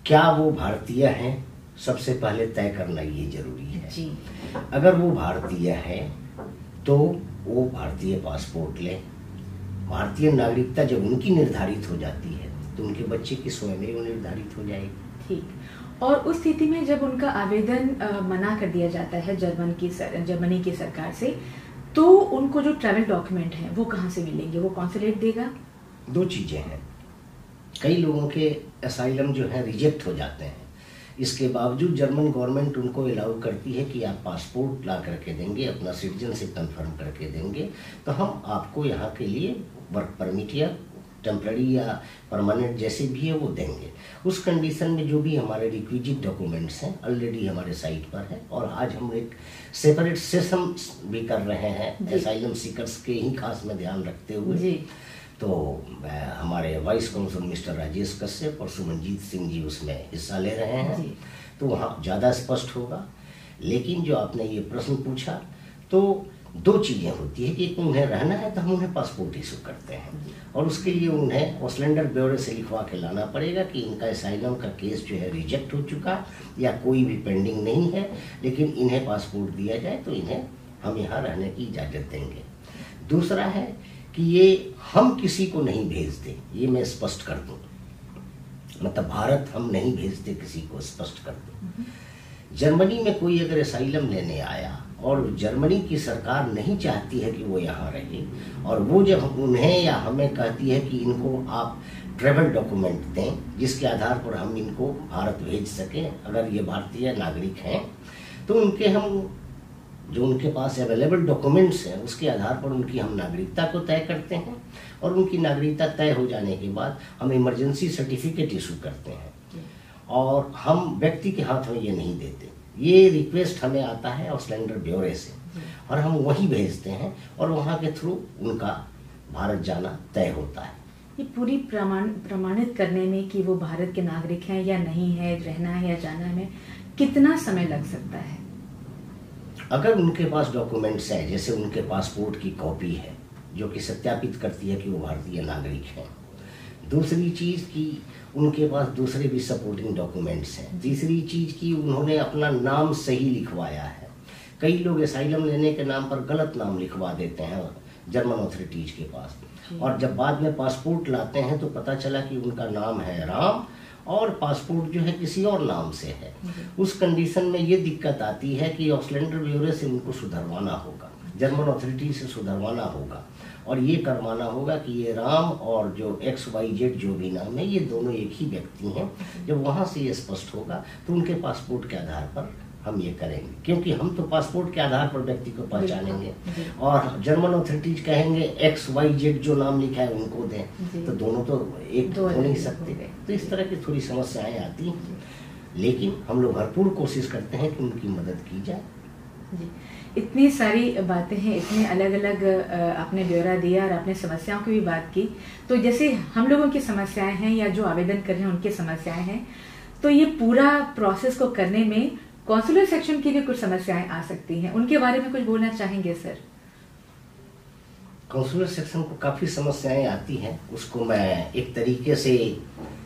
क्या वो भारतीय हैं? सबसे पहले तय करना ये जरूरी है जी। अगर वो भारतीय है तो वो भारतीय पासपोर्ट ले। भारतीय नागरिकता जब उनकी निर्धारित हो जाती है तो उनके बच्चे की स्वयं ही वो निर्धारित हो जाएगी। ठीक। और उस स्थिति में जब उनका आवेदन मना कर दिया जाता है जर्मनी की सरकार से, तो उनको जो ट्रैवल डॉक्यूमेंट है वो कहाँ से मिलेंगे? वो कॉन्सुलेट देगा? दो चीजें हैं। कई लोगों के असाइलम जो है रिजेक्ट हो जाते हैं, इसके बावजूद जर्मन गवर्नमेंट उनको अलाउ करती है कि आप पासपोर्ट ला करके देंगे, अपना सिटीजनशिप कंफर्म करके देंगे, तो हम आपको यहाँ के लिए वर्क परमिट या टेम्पररी या परमानेंट जैसे भी है वो देंगे। उस कंडीशन में जो भी हमारे रिक्विजिट डॉक्यूमेंट्स हैं ऑलरेडी हमारे साइट पर है, और आज हम एक सेपरेट सेशन भी कर रहे हैं असाइलम सीकर्स के ही खास में ध्यान रखते हुए। तो हमारे vice council mister Rajesh Kashyap और सुमनजीत सिंह जी उसमें हिस्सा ले रहे हैं, तो वहाँ ज़्यादा स्पष्ट होगा। लेकिन जो आपने ये प्रश्न पूछा, तो दो चीज़ें होती है कि एक उन्हें रहना है तो हम उन्हें पासपोर्ट इशू करते हैं, और उसके लिए उन्हें ऑसलैंडर ब्यूरो से लिखवा के लाना पड़ेगा कि इनका असाइलम का केस जो है रिजेक्ट हो चुका या कोई भी पेंडिंग नहीं है, लेकिन इन्हें पासपोर्ट दिया जाए तो इन्हें हम यहाँ रहने की इजाज़त देंगे। दूसरा है कि ये हम किसी को नहीं भेजते, ये मैं स्पष्ट कर दूँ, मतलब भारत हम नहीं भेजते किसी को, स्पष्ट कर दूँ। जर्मनी में कोई अगर असाइलम लेने आया और जर्मनी की सरकार नहीं चाहती है कि वो यहाँ रहे, और वो जब उन्हें या हमें कहती है कि इनको आप ट्रैवल डॉक्यूमेंट दें जिसके आधार पर हम इनको भारत भेज सकें, अगर ये भारतीय नागरिक हैं तो उनके हम जो उनके पास अवेलेबल डॉक्यूमेंट्स हैं उसके आधार पर उनकी हम नागरिकता को तय करते हैं, और उनकी नागरिकता तय हो जाने के बाद हम इमरजेंसी सर्टिफिकेट इशू करते हैं, और हम व्यक्ति के हाथ में ये नहीं देते। ये रिक्वेस्ट हमें आता है ऑसलैंडर ब्यूरो से, और हम वहीं भेजते हैं, और वहाँ के थ्रू उनका भारत जाना तय होता है। ये पूरी प्रमाणित करने में कि वो भारत के नागरिक हैं या नहीं है, रहना है या जाना है, कितना समय लग सकता है? अगर उनके पास डॉक्यूमेंट्स हैं, जैसे उनके पासपोर्ट की कॉपी है जो कि सत्यापित करती है कि वो भारतीय नागरिक हैं, दूसरी चीज़ कि उनके पास दूसरे भी सपोर्टिंग डॉक्यूमेंट्स हैं, तीसरी चीज़ कि उन्होंने अपना नाम सही लिखवाया है। कई लोग असाइलम लेने के नाम पर गलत नाम लिखवा देते हैं जर्मन अथॉरिटीज़ के पास, और जब बाद में पासपोर्ट लाते हैं तो पता चला कि उनका नाम है राम और पासपोर्ट जो है किसी और नाम से है। उस कंडीशन में ये दिक्कत आती है कि ऑसलैंडर ब्यूरो से उनको सुधरवाना होगा, जर्मन अथॉरिटी से सुधरवाना होगा, और ये करवाना होगा कि ये राम और जो XYZ जो भी नाम है ये दोनों एक ही व्यक्ति हैं। जब वहाँ से ये स्पष्ट होगा तो उनके पासपोर्ट के आधार पर हम ये करेंगे, क्योंकि हम तो पासपोर्ट के आधार पर व्यक्ति को पहचानेंगे, और जर्मन अथॉरिटीज कहेंगे XYZ जो नाम लिखा है उनको दें, तो दोनों तो एक हो नहीं सकते। तो इस तरह की थोड़ी समस्याएं आती हैं, लेकिन हम लोग भरपूर कोशिश करते हैं कि उनकी मदद की जाए। जी, इतनी सारी बातें हैं, इतने अलग अलग आपने ब्यौरा दिया और आपने समस्याओं की भी बात की। तो जैसे हम लोगों की समस्याएं हैं या जो आवेदन कर रहे हैं उनकी समस्याएं हैं, तो ये पूरा प्रोसेस को करने में कॉन्सुलर सेक्शन की भी कुछ समस्याएं आ सकती हैं, उनके बारे में कुछ बोलना चाहेंगे सर? कॉन्सुलर सेक्शन को काफ़ी समस्याएं आती हैं, उसको मैं एक तरीके से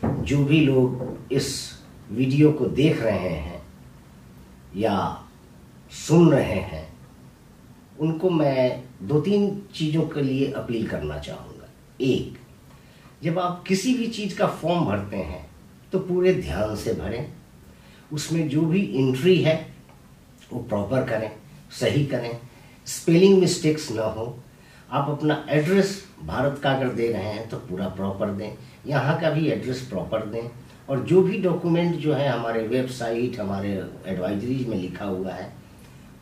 जो भी लोग इस वीडियो को देख रहे हैं या सुन रहे हैं उनको मैं 2-3 चीज़ों के लिए अपील करना चाहूँगा। एक, जब आप किसी भी चीज़ का फॉर्म भरते हैं तो पूरे ध्यान से भरें, उसमें जो भी एंट्री है वो प्रॉपर करें, सही करें, स्पेलिंग मिस्टेक्स ना हो। आप अपना एड्रेस भारत का अगर दे रहे हैं तो पूरा प्रॉपर दें, यहाँ का भी एड्रेस प्रॉपर दें, और जो भी डॉक्यूमेंट जो है हमारे वेबसाइट, हमारे एडवाइजरीज में लिखा हुआ है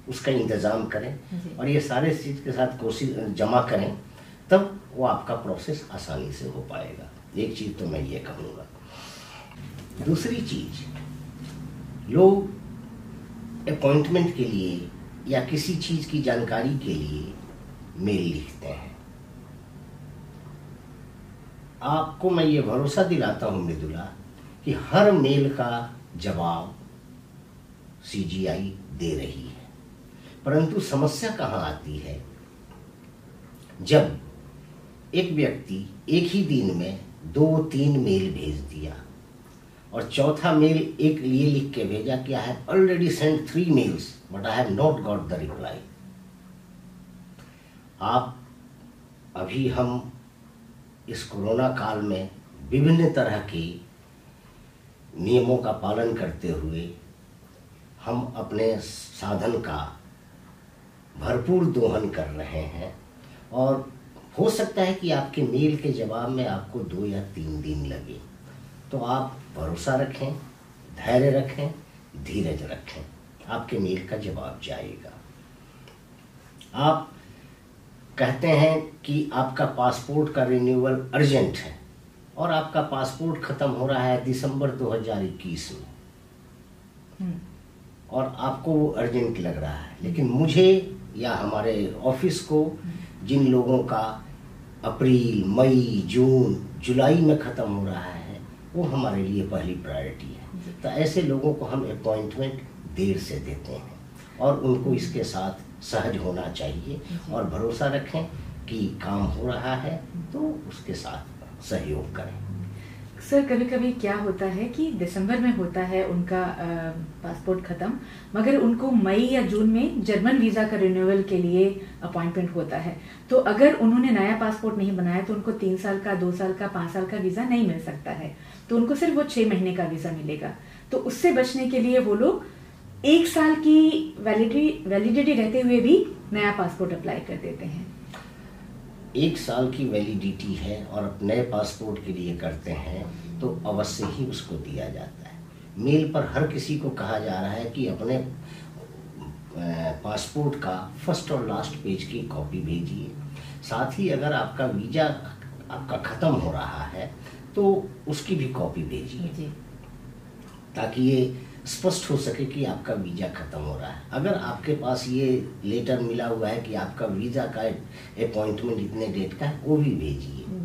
उसका इंतज़ाम करें और ये सारे चीज़ के साथ कोशिश जमा करें, तब वो आपका प्रोसेस आसानी से हो पाएगा। एक चीज़ तो मैं ये कहूँगा। दूसरी चीज़, लोग अपॉइंटमेंट के लिए या किसी चीज़ की जानकारी के लिए मेल लिखते हैं। आपको मैं ये भरोसा दिलाता हूँ मृदुला कि हर मेल का जवाब CGI दे रही है, परंतु समस्या कहाँ आती है, जब एक व्यक्ति एक ही दिन में 2-3 मेल भेज दिया और चौथा मेल एक लिए लिख के भेजा कि I have already send 3 mails but I have not got the reply. आप अभी हम इस कोरोना काल में विभिन्न तरह के नियमों का पालन करते हुए हम अपने साधन का भरपूर दोहन कर रहे हैं, और हो सकता है कि आपके मेल के जवाब में आपको 2 या 3 दिन लगे, तो आप भरोसा रखें, धैर्य रखें, धीरज रखें, आपके मेल का जवाब जाएगा। आप कहते हैं कि आपका पासपोर्ट का रिन्यूअल अर्जेंट है और आपका पासपोर्ट ख़त्म हो रहा है दिसंबर 2021 में और आपको वो अर्जेंट लग रहा है, लेकिन मुझे या हमारे ऑफिस को जिन लोगों का अप्रैल, मई, जून, जुलाई में ख़त्म हो रहा है वो हमारे लिए पहली प्रायोरिटी है। तो ऐसे लोगों को हम अपॉइंटमेंट देर से देते हैं और उनको इसके साथ सहज होना चाहिए और भरोसा रखें कि काम हो रहा है तो उसके साथ सहयोग करें। सर, कभी कभी क्या होता है कि दिसंबर में होता है उनका पासपोर्ट ख़त्म, मगर उनको मई या जून में जर्मन वीज़ा का रिन्यूअल के लिए अपॉइंटमेंट होता है, तो अगर उन्होंने नया पासपोर्ट नहीं बनाया तो उनको 3 साल का, 2 साल का, 5 साल का वीज़ा नहीं मिल सकता है, तो उनको सिर्फ वो 6 महीने का वीज़ा मिलेगा। तो उससे बचने के लिए वो लोग 1 साल की वैलिडिटी रहते हुए भी नया पासपोर्ट अप्लाई कर देते हैं। 1 साल की वैलिडिटी है और नए पासपोर्ट के लिए करते हैं तो अवश्य ही उसको दिया जाता है। मेल पर हर किसी को कहा जा रहा है कि अपने पासपोर्ट का फर्स्ट और लास्ट पेज की कॉपी भेजिए। साथ ही अगर आपका वीज़ा आपका ख़त्म हो रहा है तो उसकी भी कॉपी भेजिए, ताकि ये स्पष्ट हो सके कि आपका वीज़ा ख़त्म हो रहा है। अगर आपके पास ये लेटर मिला हुआ है कि आपका वीज़ा का अपॉइंटमेंट इतने डेट का है, वो भी भेजिए।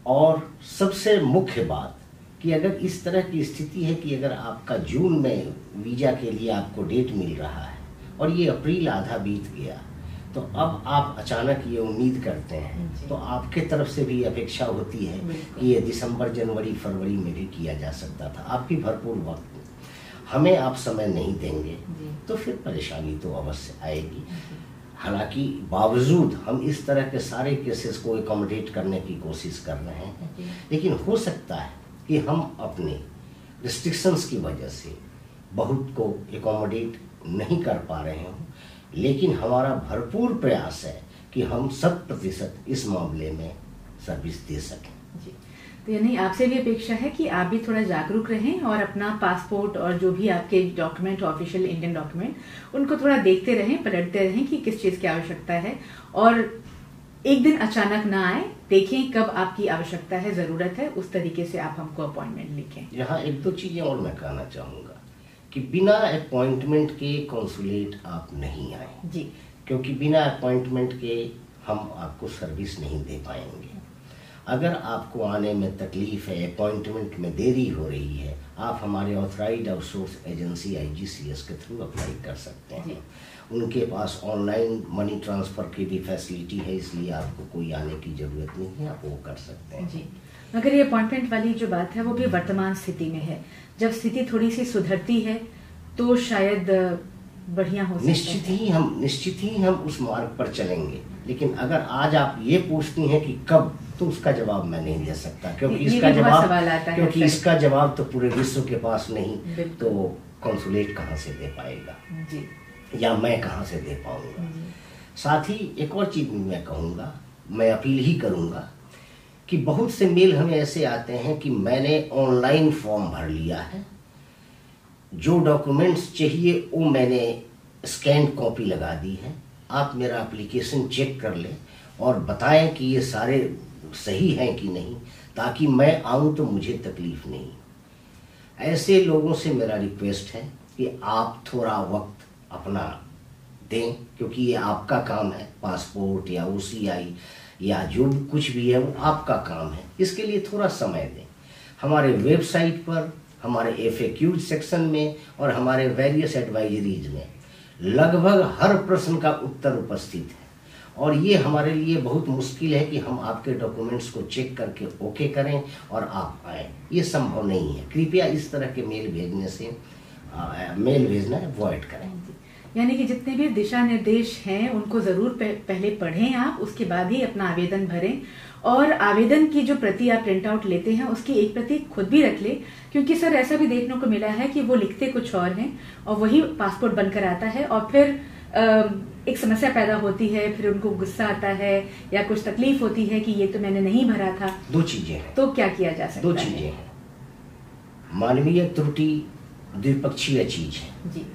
और सबसे मुख्य बात कि अगर इस तरह की स्थिति है कि अगर आपका जून में वीज़ा के लिए आपको डेट मिल रहा है और ये अप्रैल आधा बीत गया, तो अब आप अचानक ये उम्मीद करते हैं, तो आपके तरफ से भी अपेक्षा होती है कि ये दिसंबर, जनवरी, फरवरी में भी किया जा सकता था। आपकी भरपूर वक्त हमें आप समय नहीं देंगे तो फिर परेशानी तो अवश्य आएगी। हालांकि बावजूद हम इस तरह के सारे केसेस को एकोमोडेट करने की कोशिश कर रहे हैं, लेकिन हो सकता है कि हम अपने रिस्ट्रिक्शंस की वजह से बहुत को एकोमोडेट नहीं कर पा रहे हों, लेकिन हमारा भरपूर प्रयास है कि हम 100% इस मामले में सर्विस दे सकें। तो यानी आपसे भी अपेक्षा है कि आप भी थोड़ा जागरूक रहें और अपना पासपोर्ट और जो भी आपके डॉक्यूमेंट, ऑफिशियल इंडियन डॉक्यूमेंट, उनको थोड़ा देखते रहें, पलटते रहें कि किस चीज़ की आवश्यकता है, और एक दिन अचानक ना आए, देखें कब आपकी आवश्यकता है, ज़रूरत है, उस तरीके से आप हमको अपॉइंटमेंट लिखें। यहाँ 1-2 चीज़ें और मैं कहना चाहूँगा कि बिना अपॉइंटमेंट के कॉन्सुलेट आप नहीं आए जी, क्योंकि बिना अपॉइंटमेंट के हम आपको सर्विस नहीं दे पाएंगे। अगर आपको आने में तकलीफ है, अपॉइंटमेंट में देरी हो रही है, आप हमारे ऑथराइज्ड आउटसोर्स एजेंसी IGCS के थ्रू अप्लाई कर सकते हैं। उनके पास ऑनलाइन मनी ट्रांसफ़र की भी फैसिलिटी है, इसलिए आपको कोई आने की ज़रूरत नहीं है, आप वो कर सकते हैं जी। मगर ये अपॉइंटमेंट वाली जो बात है वो भी वर्तमान स्थिति में है, जब स्थिति थोड़ी सी सुधरती है तो शायद बढ़िया हो सकता है। निश्चित ही हम उस मार्ग पर चलेंगे, लेकिन अगर आज आप ये पूछती हैं कि कब, तो उसका जवाब मैं नहीं दे सकता, क्योंकि इसका जवाब तो पूरे विश्व के पास नहीं, तो कॉन्सुलेट कहाँ से दे पाएगा जी, या मैं कहाँ से दे पाऊंगा। साथ ही एक और चीज मैं कहूँगा, मैं अपील ही करूँगा कि बहुत से मेल हमें ऐसे आते हैं कि मैंने ऑनलाइन फॉर्म भर लिया है, जो डॉक्यूमेंट्स चाहिए वो मैंने स्कैन कॉपी लगा दी है, आप मेरा एप्लीकेशन चेक कर लें और बताएं कि ये सारे सही हैं कि नहीं, ताकि मैं आऊँ तो मुझे तकलीफ नहीं। ऐसे लोगों से मेरा रिक्वेस्ट है कि आप थोड़ा वक्त अपना दें, क्योंकि ये आपका काम है, पासपोर्ट या OCI या जो कुछ भी है वो आपका काम है, इसके लिए थोड़ा समय दें। हमारे वेबसाइट पर, हमारे FAQ सेक्शन में और हमारे वेरियस एडवाइजरीज में लगभग हर प्रश्न का उत्तर उपस्थित है, और ये हमारे लिए बहुत मुश्किल है कि हम आपके डॉक्यूमेंट्स को चेक करके ओके करें और आप आए, ये संभव नहीं है। कृपया इस तरह के मेल भेजना अवॉइड करें। यानी कि जितने भी दिशा निर्देश हैं उनको जरूर पहले पढ़ें आप, उसके बाद ही अपना आवेदन भरें, और आवेदन की जो प्रति आप प्रिंट आउट लेते हैं उसकी एक प्रति खुद भी रख ले, क्योंकि सर ऐसा भी देखने को मिला है कि वो लिखते कुछ और हैं और वही पासपोर्ट बनकर आता है, और फिर एक समस्या पैदा होती है, फिर उनको गुस्सा आता है या कुछ तकलीफ होती है कि ये तो मैंने नहीं भरा था। दो चीजें हैं, तो क्या किया जा सकता है? दो चीजें हैं, मानवीय त्रुटि द्विपक्षीय चीज है जी।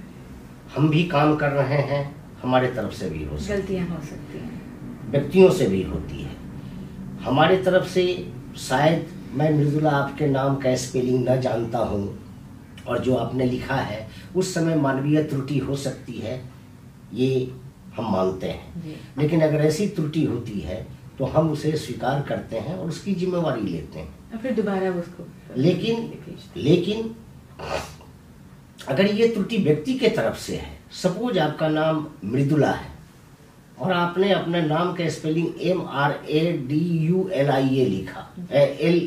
हम भी काम कर रहे हैं, हमारे तरफ से भी हो सकती है, गलतियां हो सकती हैं, व्यक्तियों से भी होती है। हमारे तरफ से शायद मैं मृदुला आपके नाम का स्पेलिंग न जानता हूँ, और जो आपने लिखा है उस समय मानवीय त्रुटि हो सकती है, ये हम मानते हैं, लेकिन अगर ऐसी त्रुटि होती है तो हम उसे स्वीकार करते हैं और उसकी जिम्मेवारी लेते हैं, और फिर दोबारा उसको लेकिन अगर ये त्रुटि व्यक्ति के तरफ से है, सपोज आपका नाम मृदुला है और आपने अपने नाम का स्पेलिंग MRADULIA लिखा L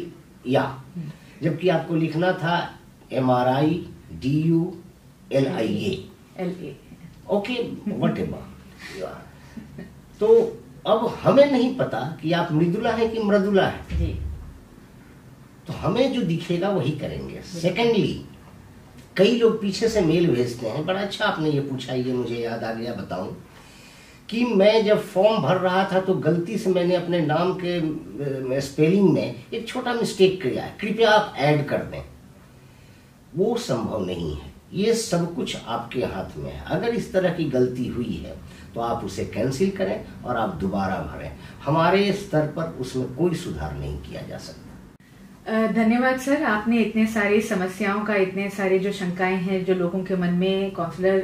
या, जबकि आपको लिखना था MRIDULIA, ओके व्हाटएवर। तो अब हमें नहीं पता कि आप मृदुला है कि मृदुला है, तो हमें जो दिखेगा वही करेंगे। सेकेंडली, कई लोग पीछे से मेल भेजते हैं, बड़ा अच्छा आपने ये पूछा, ये मुझे याद आ गया, बताऊं कि मैं जब फॉर्म भर रहा था तो गलती से मैंने अपने नाम के स्पेलिंग में एक छोटा मिस्टेक किया है, कृपया आप ऐड कर दें। वो संभव नहीं है, ये सब कुछ आपके हाथ में है। अगर इस तरह की गलती हुई है तो आप उसे कैंसिल करें और आप दोबारा भरें, हमारे स्तर पर उसमें कोई सुधार नहीं किया जा सकता। धन्यवाद सर, आपने इतने सारी समस्याओं का, इतने सारे जो शंकाएं हैं जो लोगों के मन में कॉन्सुलर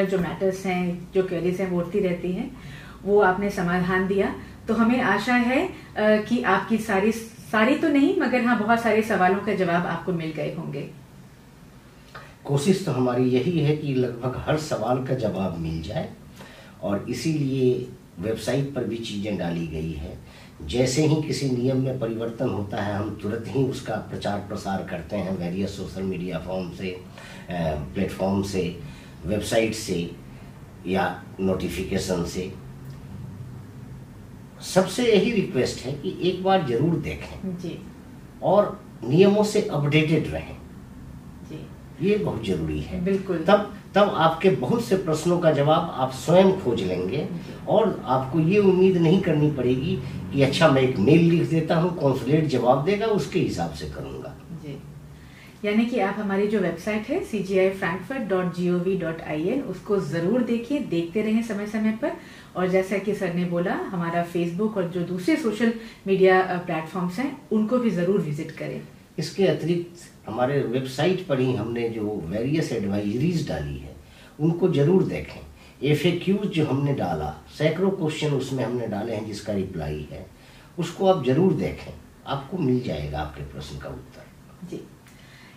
जो मैटर्स हैं, जो क्वेरीज हैं वो उठती रहती हैं, वो आपने समाधान दिया। तो हमें आशा है कि आपकी सारी तो नहीं मगर हाँ बहुत सारे सवालों का जवाब आपको मिल गए होंगे। कोशिश तो हमारी यही है कि लगभग हर सवाल का जवाब मिल जाए, और इसीलिए वेबसाइट पर भी चीज़ें डाली गई है। जैसे ही किसी नियम में परिवर्तन होता है हम तुरंत ही उसका प्रचार प्रसार करते हैं, वेरियस सोशल मीडिया फॉर्म से, प्लेटफॉर्म से, वेबसाइट से या नोटिफिकेशन से। सबसे यही रिक्वेस्ट है कि एक बार जरूर देखें जी, और नियमों से अपडेटेड रहें जी, ये बहुत जरूरी है। बिल्कुल। तब आपके बहुत से प्रश्नों का जवाब आप स्वयं खोज लेंगे, और आपको ये उम्मीद नहीं करनी पड़ेगी कि अच्छा मैं एक मेल लिख देता हूँ, कॉन्सुलेट जवाब देगा, उसके हिसाब से करूँगा जी। यानी कि आप हमारी जो वेबसाइट है cgifrankfurt.gov.in उसको जरूर देखिए, देखते रहें समय समय पर, और जैसा कि सर ने बोला हमारा फेसबुक और जो दूसरे सोशल मीडिया प्लेटफॉर्म्स हैं उनको भी जरूर विजिट करें। इसके अतिरिक्त हमारे वेबसाइट पर ही हमने जो वेरियस एडवाइजरीज डाली है उनको जरूर देखें। FAQs जो हमने डाला, सैकड़ों क्वेश्चन उसमें हमने डाले हैं जिसका रिप्लाई है, उसको आप जरूर देखें, आपको मिल जाएगा आपके प्रश्न का उत्तर जी।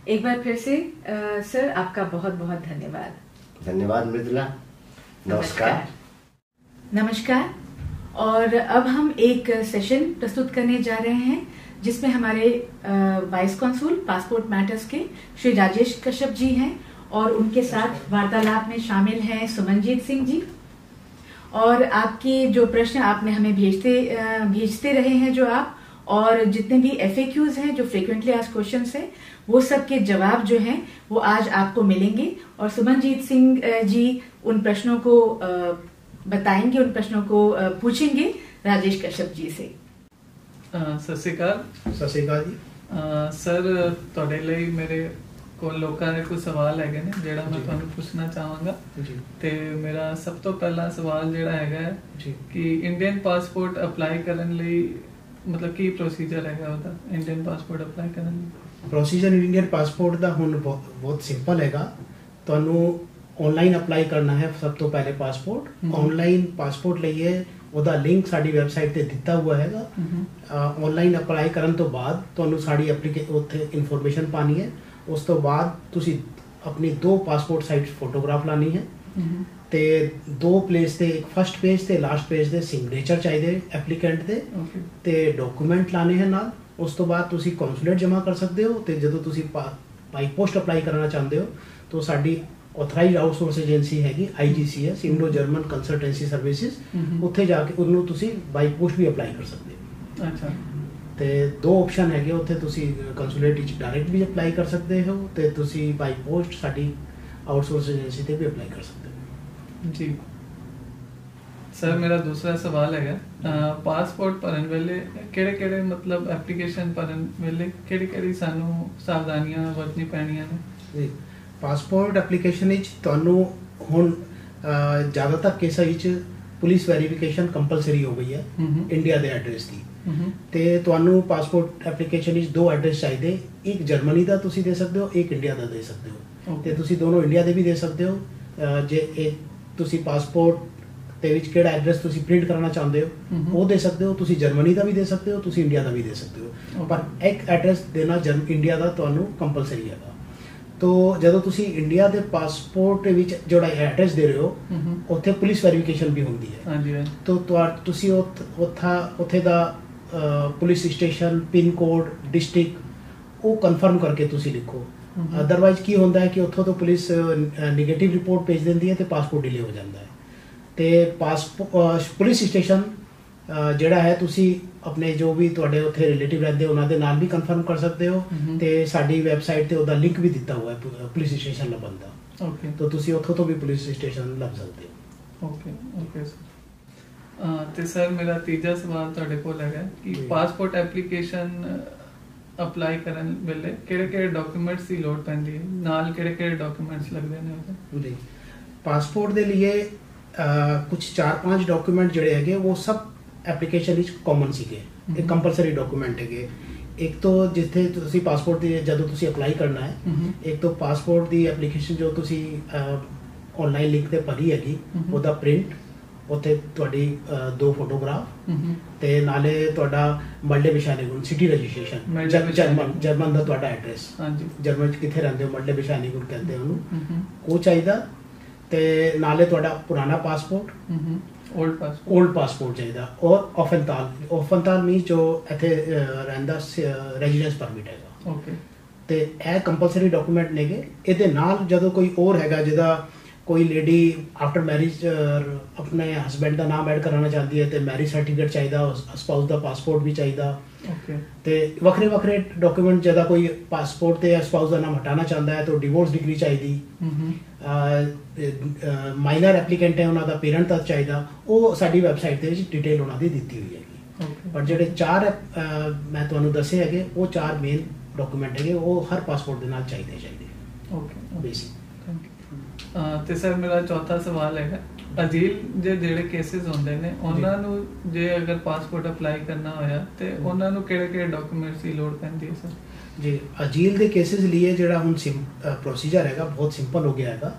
एक बार फिर से सर आपका बहुत बहुत धन्यवाद। धन्यवाद मृदुला, नमस्कार। नमस्कार। और अब हम एक सेशन प्रस्तुत करने जा रहे हैं जिसमें हमारे वाइस कॉन्सुल पासपोर्ट मैटर्स के श्री राजेश कश्यप जी हैं, और उनके साथ वार्तालाप में शामिल हैं सुमनजीत सिंह जी। और आपके जो प्रश्न आपने हमें भेजते रहे हैं जो आप, और जितने भी FAQs हैं जो फ्रीक्वेंटली आस्क्ड क्वेश्चंस हैं, वो सब के जवाब जो हैं वो आज आपको मिलेंगे। और सुमनजीत सिंह जी उन प्रश्नों को बताएंगे, उन प्रश्नों को पूछेंगे राजेश कश्यप जी से। सत श्री अकाल जी। सर ਤੁਹਾਡੇ ਲਈ ਮੇਰੇ ਕੋਲ ਲੋਕਾਂ ਦੇ ਕੁਝ ਸਵਾਲ ਹੈਗੇ ਨੇ ਜਿਹੜਾ ਮੈਂ ਤੁਹਾਨੂੰ ਪੁੱਛਣਾ ਚਾਹਾਂਗਾ ਜੀ। ਤੇ ਮੇਰਾ ਸਭ ਤੋਂ ਪਹਿਲਾ ਸਵਾਲ ਜਿਹੜਾ ਹੈਗਾ ਜੀ ਕਿ ਇੰਡੀਅਨ ਪਾਸਪੋਰਟ ਅਪਲਾਈ ਕਰਨ ਲਈ ਮਤਲਬ ਕੀ ਪ੍ਰੋਸੀਜਰ ਹੈਗਾ ਉਹਦਾ, ਇੰਡੀਅਨ ਪਾਸਪੋਰਟ ਅਪਲਾਈ ਕਰਨ ਲਈ? ਪ੍ਰੋਸੀਜਰ ਇੰਡੀਅਨ ਪਾਸਪੋਰਟ ਦਾ ਹੁਣ ਬਹੁਤ ਸਿੰਪਲ ਹੈਗਾ। ਤੁਹਾਨੂੰ ਆਨਲਾਈਨ ਅਪਲਾਈ ਕਰਨਾ ਹੈ ਸਭ ਤੋਂ ਪਹਿਲੇ ਪਾਸਪੋਰਟ। ਆਨਲਾਈਨ ਪਾਸਪੋਰਟ ਲਈਏ ਉਹਦਾ ਲਿੰਕ ਸਾਡੀ ਵੈਬਸਾਈਟ ਤੇ ਦਿੱਤਾ ਹੋਇਆ ਹੈਗਾ। ਆਨਲਾਈਨ ਅਪਲਾਈ ਕਰਨ ਤੋਂ ਬਾਅਦ ਤੁਹਾਨੂੰ ਸਾਡੀ ਉੱਥੇ ਇਨਫੋਰਮੇਸ਼ਨ ਪਾਣੀ ਹੈ। ਉਸ ਤੋਂ ਬਾਅਦ ਤੁਸੀਂ ਆਪਣੀ 2 ਪਾਸਪੋਰਟ ਸਾਈਜ਼ ਫੋਟੋਗ੍ਰਾਫ ਲਾਣੀ ਹੈ ਤੇ 2 ਪਲੇਸ ਤੇ, ਇੱਕ ਫਸਟ ਪੇਜ ਤੇ ਲਾਸਟ ਪੇਜ ਦੇ ਸਿਗਨੇਚਰ ਚਾਹੀਦੇ ਐਪਲੀਕੈਂਟ ਦੇ ਤੇ ਡਾਕੂਮੈਂਟ ਲਾਣੇ ਹਨ ਨਾਲ। ਉਸ ਤੋਂ ਬਾਅਦ ਤੁਸੀਂ ਕੌਂਸੂਲੇਟ ਜਮ੍ਹਾਂ ਕਰ ਸਕਦੇ ਹੋ ਤੇ ਜਦੋਂ ਤੁਸੀਂ ਬਾਈ ਪੋਸਟ ਅਪਲਾਈ ਕਰਨਾ ਚਾਹੁੰਦੇ ਹੋ ਤਾਂ ਸਾਡੀ ਆਥੋਰਾਈਜ਼ਡ ਆਊਟਸੋਰਸ ਏਜੰਸੀ ਹੈਗੀ IGCS, Indo German consultancy services, ਉੱਥੇ ਜਾ ਕੇ ਉਹਨੂੰ ਤੁਸੀਂ ਬਾਈ ਪੋਸਟ ਵੀ ਅਪਲਾਈ ਕਰ ਸਕਦੇ ਹੋ। ਅੱਛਾ। ਤੇ 2 ਆਪਸ਼ਨ ਹੈਗੇ ਉੱਥੇ, ਤੁਸੀਂ ਕੰਸੂਲੇਟ ਵਿੱਚ ਡਾਇਰੈਕਟ ਵੀ ਅਪਲਾਈ ਕਰ ਸਕਦੇ ਹੋ ਤੇ ਤੁਸੀਂ ਬਾਈ ਪੋਸਟ ਸਾਡੀ ਆਊਟਸੋਰਸ ਏਜੰਸੀ ਤੇ ਵੀ ਅਪਲਾਈ ਕਰ ਸਕਦੇ ਹੋ। ਜੀ ਸਰ, ਮੇਰਾ ਦੂਸਰਾ ਸਵਾਲ ਹੈਗਾ ਪਾਸਪੋਰਟ ਭਰਨ ਵੇਲੇ ਕਿਹੜੇ ਮਤਲਬ ਐਪਲੀਕੇਸ਼ਨ ਭਰਨ ਵੇਲੇ ਕਿਹੜੀ ਸਾਨੂੰ ਸਾਵਧਾਨੀਆਂ ਵਰਤਣੀ ਪੈਣੀਆਂ ਨੇ? ਜੀ, ਪਾਸਪੋਰਟ ਐਪਲੀਕੇਸ਼ਨ ਵਿੱਚ ਤੁਹਾਨੂੰ ਹੁਣ ਜ਼ਿਆਦਾਤਰ ਕੇਸਾਂ ਵਿੱਚ ਪੁਲਿਸ ਵੈਰੀਫਿਕੇਸ਼ਨ ਕੰਪਲਸਰੀ ਹੋ ਗਈ ਹੈ ਇੰਡੀਆ ਦੇ ਐਡਰੈਸ ਦੀ। ਤੇ ਤੁਹਾਨੂੰ ਪਾਸਪੋਰਟ ਐਪਲੀਕੇਸ਼ਨ ਵਿੱਚ 2 ਐਡਰੈਸ ਚਾਹੀਦੇ, ਇੱਕ ਜਰਮਨੀ ਦਾ ਤੁਸੀਂ ਦੇ ਸਕਦੇ ਹੋ, ਇੱਕ ਇੰਡੀਆ ਦਾ ਦੇ ਸਕਦੇ ਹੋ। ਤੇ ਤੁਸੀਂ ਦੋਨੋਂ ਇੰਡੀਆ ਦੇ ਵੀ ਦੇ ਸਕਦੇ ਹੋ। ਜੇ ਤੁਸੀਂ ਪਾਸਪੋਰਟ ਦੇ ਵਿੱਚ ਕਿਹੜਾ ਐਡਰੈਸ ਤੁਸੀਂ ਪ੍ਰਿੰਟ ਕਰਨਾ ਚਾਹੁੰਦੇ ਹੋ ਉਹ ਦੇ ਸਕਦੇ ਹੋ। ਤੁਸੀਂ ਜਰਮਨੀ ਦਾ ਵੀ ਦੇ ਸਕਦੇ ਹੋ, ਤੁਸੀਂ ਇੰਡੀਆ ਦਾ ਵੀ ਦੇ ਸਕਦੇ ਹੋ, ਪਰ ਇੱਕ ਐਡਰੈਸ ਦੇਣਾ ਇੰਡੀਆ ਦਾ ਤੁਹਾਨੂੰ ਕੰਪਲਸਰੀ ਹੈਗਾ। ਤੋ ਜਦੋਂ ਤੁਸੀਂ ਇੰਡੀਆ ਦੇ ਪਾਸਪੋਰਟ ਵਿੱਚ ਜਿਹੜਾ ਐਡਰੈਸ ਦੇ ਰਹੇ ਹੋ ਉੱਥੇ ਪੁਲਿਸ ਵੈਰੀਫਿਕੇਸ਼ਨ ਵੀ ਹੁੰਦੀ ਹੈ। ਹਾਂਜੀ। ਤੋ ਤੁਸੀਂ ਉੱਥੇ ਦਾ police station, pin code, district ਉਹ ਕਨਫਰਮ ਕਰਕੇ ਤੁਸੀਂ ਲਿਖੋ। ਅਦਰਵਾਈਜ਼ ਕੀ ਹੁੰਦਾ ਹੈ ਕਿ ਉੱਥੋਂ ਤੋਂ ਪੁਲਿਸ ਨੈਗੇਟਿਵ ਰਿਪੋਰਟ ਭੇਜ ਦਿੰਦੀ ਹੈ ਤੇ ਪਾਸਪੋਰਟ ਡਿਲੇ ਹੋ ਜਾਂਦਾ ਹੈ। ਤੇ ਪੁਲਿਸ ਸਟੇਸ਼ਨ ਜਿਹੜਾ ਹੈ ਤੁਸੀਂ ਆਪਣੇ ਜੋ ਵੀ ਤੁਹਾਡੇ ਉੱਥੇ ਰਿਲੇਟਿਵ ਰਹਿੰਦੇ ਉਹਨਾਂ ਦੇ ਨਾਲ ਵੀ ਕਨਫਰਮ ਕਰ ਸਕਦੇ ਹੋ ਤੇ ਸਾਡੀ ਵੈਬਸਾਈਟ ਤੇ ਉਹਦਾ ਲਿੰਕ ਵੀ ਦਿੱਤਾ ਹੋਇਆ ਹੈ ਪੁਲਿਸ ਸਟੇਸ਼ਨ ਲੱਭਣ ਦਾ। ਓਕੇ। ਤਾਂ ਤੁਸੀਂ ਉੱਥੋਂ ਤੋਂ ਵੀ ਪੁਲਿਸ ਸਟੇਸ਼ਨ ਲੱਭ ਸਕਦੇ ਹੋ। Okay sir. ਤੇ ਸਰ ਮੇਰਾ ਤੀਜਾ ਸਵਾਲ ਤੁਹਾਡੇ ਕੋਲ ਹੈਗਾ ਕਿ ਪਾਸਪੋਰਟ ਐਪਲੀਕੇਸ਼ਨ ਅਪਲਾਈ ਕਰਨ ਵੇਲੇ ਕਿਹੜੇ ਡਾਕੂਮੈਂਟਸ ਦੀ ਲੋੜ ਪੈਂਦੀ ਹੈ, ਨਾਲ ਕਿਹੜੇ ਡਾਕੂਮੈਂਟਸ ਲੱਗਦੇ ਨੇ ਉਹਦੇ? ਜੀ, ਪਾਸਪੋਰਟ ਦੇ ਲਈ ਕੁਝ 4-5 ਡਾਕੂਮੈਂਟ ਜਿਹੜੇ ਹੈਗੇ ਉਹ ਸਭ ਐਪਲੀਕੇਸ਼ਨ ਵਿੱਚ ਕਾਮਨ ਸੀਗੇ, ਇਹ ਕੰਪਲਸਰੀ ਡਾਕੂਮੈਂਟ ਹੈਗੇ। ਇੱਕ ਤੋਂ ਜਿੱਥੇ ਤੁਸੀਂ ਪਾਸਪੋਰਟ ਦੀ ਜਦੋਂ ਤੁਸੀਂ ਅਪਲਾਈ ਕਰਨਾ ਹੈ, ਇੱਕ ਤੋਂ ਪਾਸਪੋਰਟ ਦੀ ਐਪਲੀਕੇਸ਼ਨ ਜੋ ਤੁਸੀਂ ਆਨਲਾਈਨ ਲਿੰਕ ਤੇ ਭਰੀ ਹੈਗੀ ਉਹਦਾ ਪ੍ਰਿੰਟ, ਉੱਥੇ ਤੁਹਾਡੀ 2 ਫੋਟੋਗ੍ਰਾਫ ਤੇ ਨਾਲੇ ਤੁਹਾਡਾ ਮਲਡੇ ਬਿਸ਼ਾਨੀਗੁੰਡ ਸਿਟੀ ਰਜਿਸਟ੍ਰੇਸ਼ਨ, ਜਰਮਨ ਦਾ ਤੁਹਾਡਾ ਐਡਰੈਸ, ਜਰਮਨ ਚ ਕਿੱਥੇ ਰਹਿੰਦੇ ਹੋ, ਮਲਡੇ ਬਿਸ਼ਾਨੀਗੁੰਡ ਕਹਿੰਦੇ ਉਹਨੂੰ, ਉਹ ਚਾਹੀਦਾ। ਤੇ ਨਾਲੇ ਤੁਹਾਡਾ ਪੁਰਾਣਾ ਪਾਸਪੋਰਟ, ओल्ड पासपोर्ट चाहिए और ओफनताल मीन जो इत्थे रहंदा रेजिडेंस परमिट हैगा। ओके। ते ਇਹ ਕੰਪਲਸਰੀ ਡਾਕੂਮੈਂਟ ਨੇਗੇ। ਇਹਦੇ ਨਾਲ ਜਦੋਂ ਕੋਈ ਹੋਰ ਹੈਗਾ ਜਿਹਦਾ ਕੋਈ ਲੇਡੀ ਆਫਟਰ ਮੈਰਿਜ ਆਪਣੇ ਹਸਬੈਂਡ ਦਾ ਨਾਮ ਐਡ ਕਰਾਉਣਾ ਚਾਹੁੰਦੀ ਹੈ ਤੇ ਮੈਰਿਜ ਸਰਟੀਫਿਕੇਟ ਚਾਹੀਦਾ, ਸਪਾਊਸ ਦਾ ਪਾਸਪੋਰਟ ਵੀ ਚਾਹੀਦਾ। ਓਕੇ। ਤੇ ਵੱਖਰੇ ਡਾਕੂਮੈਂਟ ਜਿਹਦਾ ਕੋਈ ਪਾਸਪੋਰਟ ਤੇ ਸਪਾਊਸ ਦਾ ਨਾਮ ਹਟਾਉਣਾ ਚਾਹੁੰਦਾ ਹੈ ਤਾਂ ਡਿਵੋਰਸ ਡਿਗਰੀ ਚਾਹੀਦੀ। ਮਾਈਨਰ ਐਪਲੀਕੈਂਟ ਹੈ ਉਹਨਾਂ ਦਾ ਪੇਰੈਂਟ ਦਾ ਚਾਹੀਦਾ, ਉਹ ਸਾਡੀ ਵੈਬਸਾਈਟ ਦੇ ਵਿੱਚ ਡਿਟੇਲ ਉਹਨਾਂ ਦੀ ਦਿੱਤੀ ਹੋਈ ਹੈਗੀ। ਪਰ ਜਿਹੜੇ 4 ਮੈਂ ਤੁਹਾਨੂੰ ਦੱਸੇ ਹੈਗੇ ਉਹ 4 ਮੇਨ ਡਾਕੂਮੈਂਟ ਹੈਗੇ, ਉਹ ਹਰ ਪਾਸਪੋਰਟ ਦੇ ਨਾਲ ਚਾਹੀਦੇ। Okay, basic. ਤੇ ਸਰ ਮੇਰਾ ਚੌਥਾ ਸਵਾਲ ਹੈਗਾ ਅਜੀਲ ਜਿਹੜੇ ਕੇਸਿਸ ਹੁੰਦੇ ਨੇ ਉਹਨਾਂ ਨੂੰ ਜੇ ਅਗਰ ਪਾਸਪੋਰਟ ਅਪਲਾਈ ਕਰਨਾ ਹੋਇਆ ਤੇ ਉਹਨਾਂ ਨੂੰ ਕਿਹੜੇ ਡਾਕੂਮੈਂਟਸ ਦੀ ਲੋੜ ਪੈਂਦੀ ਹੈ ਸਰ? ਜੀ, ਅਜੀਲ ਦੇ ਕੇਸਿਸ ਲਈ ਜਿਹੜਾ ਹੁਣ ਪ੍ਰੋਸੀਜਰ ਹੈਗਾ ਬਹੁਤ ਸਿੰਪਲ ਹੋ ਗਿਆ ਹੈਗਾ।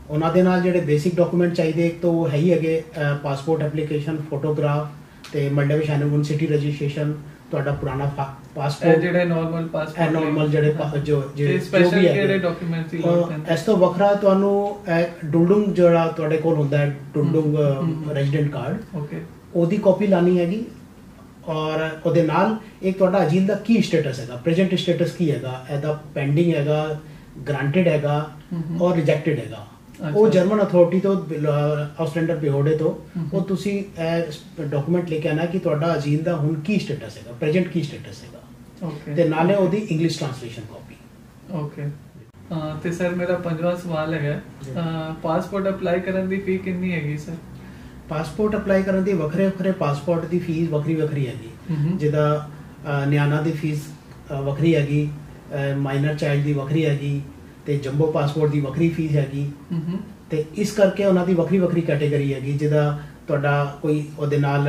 ਉਹਨਾਂ ਦੇ ਨਾਲ ਜਿਹੜੇ ਬੇਸਿਕ ਡਾਕੂਮੈਂਟ ਚਾਹੀਦੇ ਇੱਕ ਤਾਂ ਉਹ ਹੈ ਹੀ ਹੈਗੇ ਪਾਸਪੋਰਟ ਐਪਲੀਕੇਸ਼ਨ, ਫੋਟੋਗ੍ਰਾਫ ਤੇ ਮਲਡੇ ਬਿਸ਼ਾਨੀਗੁੰਡ ਸਿਟੀ ਰਜਿਸਟ੍ਰੇਸ਼ਨ, ਤੁਹਾਡਾ ਪੁਰਾਣਾ ਪਾਸਪੋਰਟ, ਜਿਹੜੇ ਨਾਰਮਲ ਪਾਸਪੋਰਟ, ਨਾਰਮਲ ਜਿਹੜੇ ਜੋ ਸਪੈਸ਼ਲ ਕਿਹੜੇ ਡਾਕੂਮੈਂਟਸ ਦੀ ਲੋੜ ਪੈਂਦੀ। ਇਸ ਤੋਂ ਵੱਖਰਾ ਤੁਹਾਨੂੰ ਡੁਲਡੁੰਗ ਜਿਹੜਾ ਤੁਹਾਡੇ ਕੋਲ ਹੁੰਦਾ ਹੈ, ਡੁਲਡੁੰਗ ਰੈਜ਼ੀਡੈਂਟ ਕਾਰਡ, ਓਕੇ, ਉਹਦੀ ਕਾਪੀ ਲਾਣੀ ਹੈਗੀ। ਔਰ ਉਹਦੇ ਨਾਲ ਇੱਕ ਤੁਹਾਡਾ ਅਜੀਲ ਦਾ ਕੀ ਸਟੇਟਸ ਹੈਗਾ, ਪ੍ਰੈਜ਼ੈਂਟ ਸਟੇਟਸ ਕੀ ਹੈਗਾ, ਇਹਦਾ ਪੈਂਡਿੰਗ ਹੈਗਾ, ਗ੍ਰਾਂਟਡ ਹੈਗਾ ਔਰ ਰਿਜੈਕਟਡ ਹੈਗਾ, ਉਹ ਜਰਮਨ ਅਥਾਰਟੀ ਤੋਂ ਆਸਟ੍ਰੇਲੀਆ ਬਿਹੋੜੇ ਤੋਂ ਉਹ ਤੁਸੀਂ ਡਾਕੂਮੈਂਟ ਲੈ ਕੇ ਆਣਾ ਕਿ ਤੁਹਾਡਾ ਅਜੀਲ ਦਾ ਹੁਣ ਕੀ ਸਟੇਟਸ ਹੈਗਾ, ਪ੍ਰੈਜ਼ੈਂਟ ਕੀ ਸਟੇਟਸ ਹੈਗਾ, ਓਕੇ, ਤੇ ਨਾਲੇ ਉਹਦੀ ਇੰਗਲਿਸ਼ ਟ੍ਰਾਂਸਲੇਸ਼ਨ ਕਾਪੀ। ਓਕੇ। ਤੇ ਸਰ ਮੇਰਾ ਪੰਜਵਾਂ ਸਵਾਲ ਹੈਗਾ, ਪਾਸਪੋਰਟ ਅਪਲਾਈ ਕਰਨ ਦੀ ਫੀ ਕਿੰਨੀ ਹੈਗੀ ਸਰ? ਪਾਸਪੋਰਟ ਅਪਲਾਈ ਕਰਨ ਦੀ ਵੱਖਰੇ ਵੱਖਰੇ ਪਾਸਪੋਰਟ ਦੀ ਫੀਸ ਵੱਖਰੀ ਵੱਖਰੀ ਹੈਗੀ। ਜਿੱਦਾਂ ਨਿਆਣਾ ਦੀ ਫੀਸ ਵੱਖਰੀ ਹੈਗੀ, ਮਾਈਨਰ ਚਾਈਲਡ ਦੀ ਵੱਖਰੀ ਹੈਗੀ, ਤੇ ਜੰਬੋ ਪਾਸਪੋਰਟ ਦੀ ਵੱਖਰੀ ਫੀਸ ਹੈਗੀ। ਤੇ ਇਸ ਕਰਕੇ ਉਹਨਾਂ ਦੀ ਵੱਖਰੀ ਵੱਖਰੀ ਕੈਟੇਗਰੀ ਹੈਗੀ। ਜਿਹਦਾ ਤੁਹਾਡਾ ਕੋਈ ਉਹਦੇ ਨਾਲ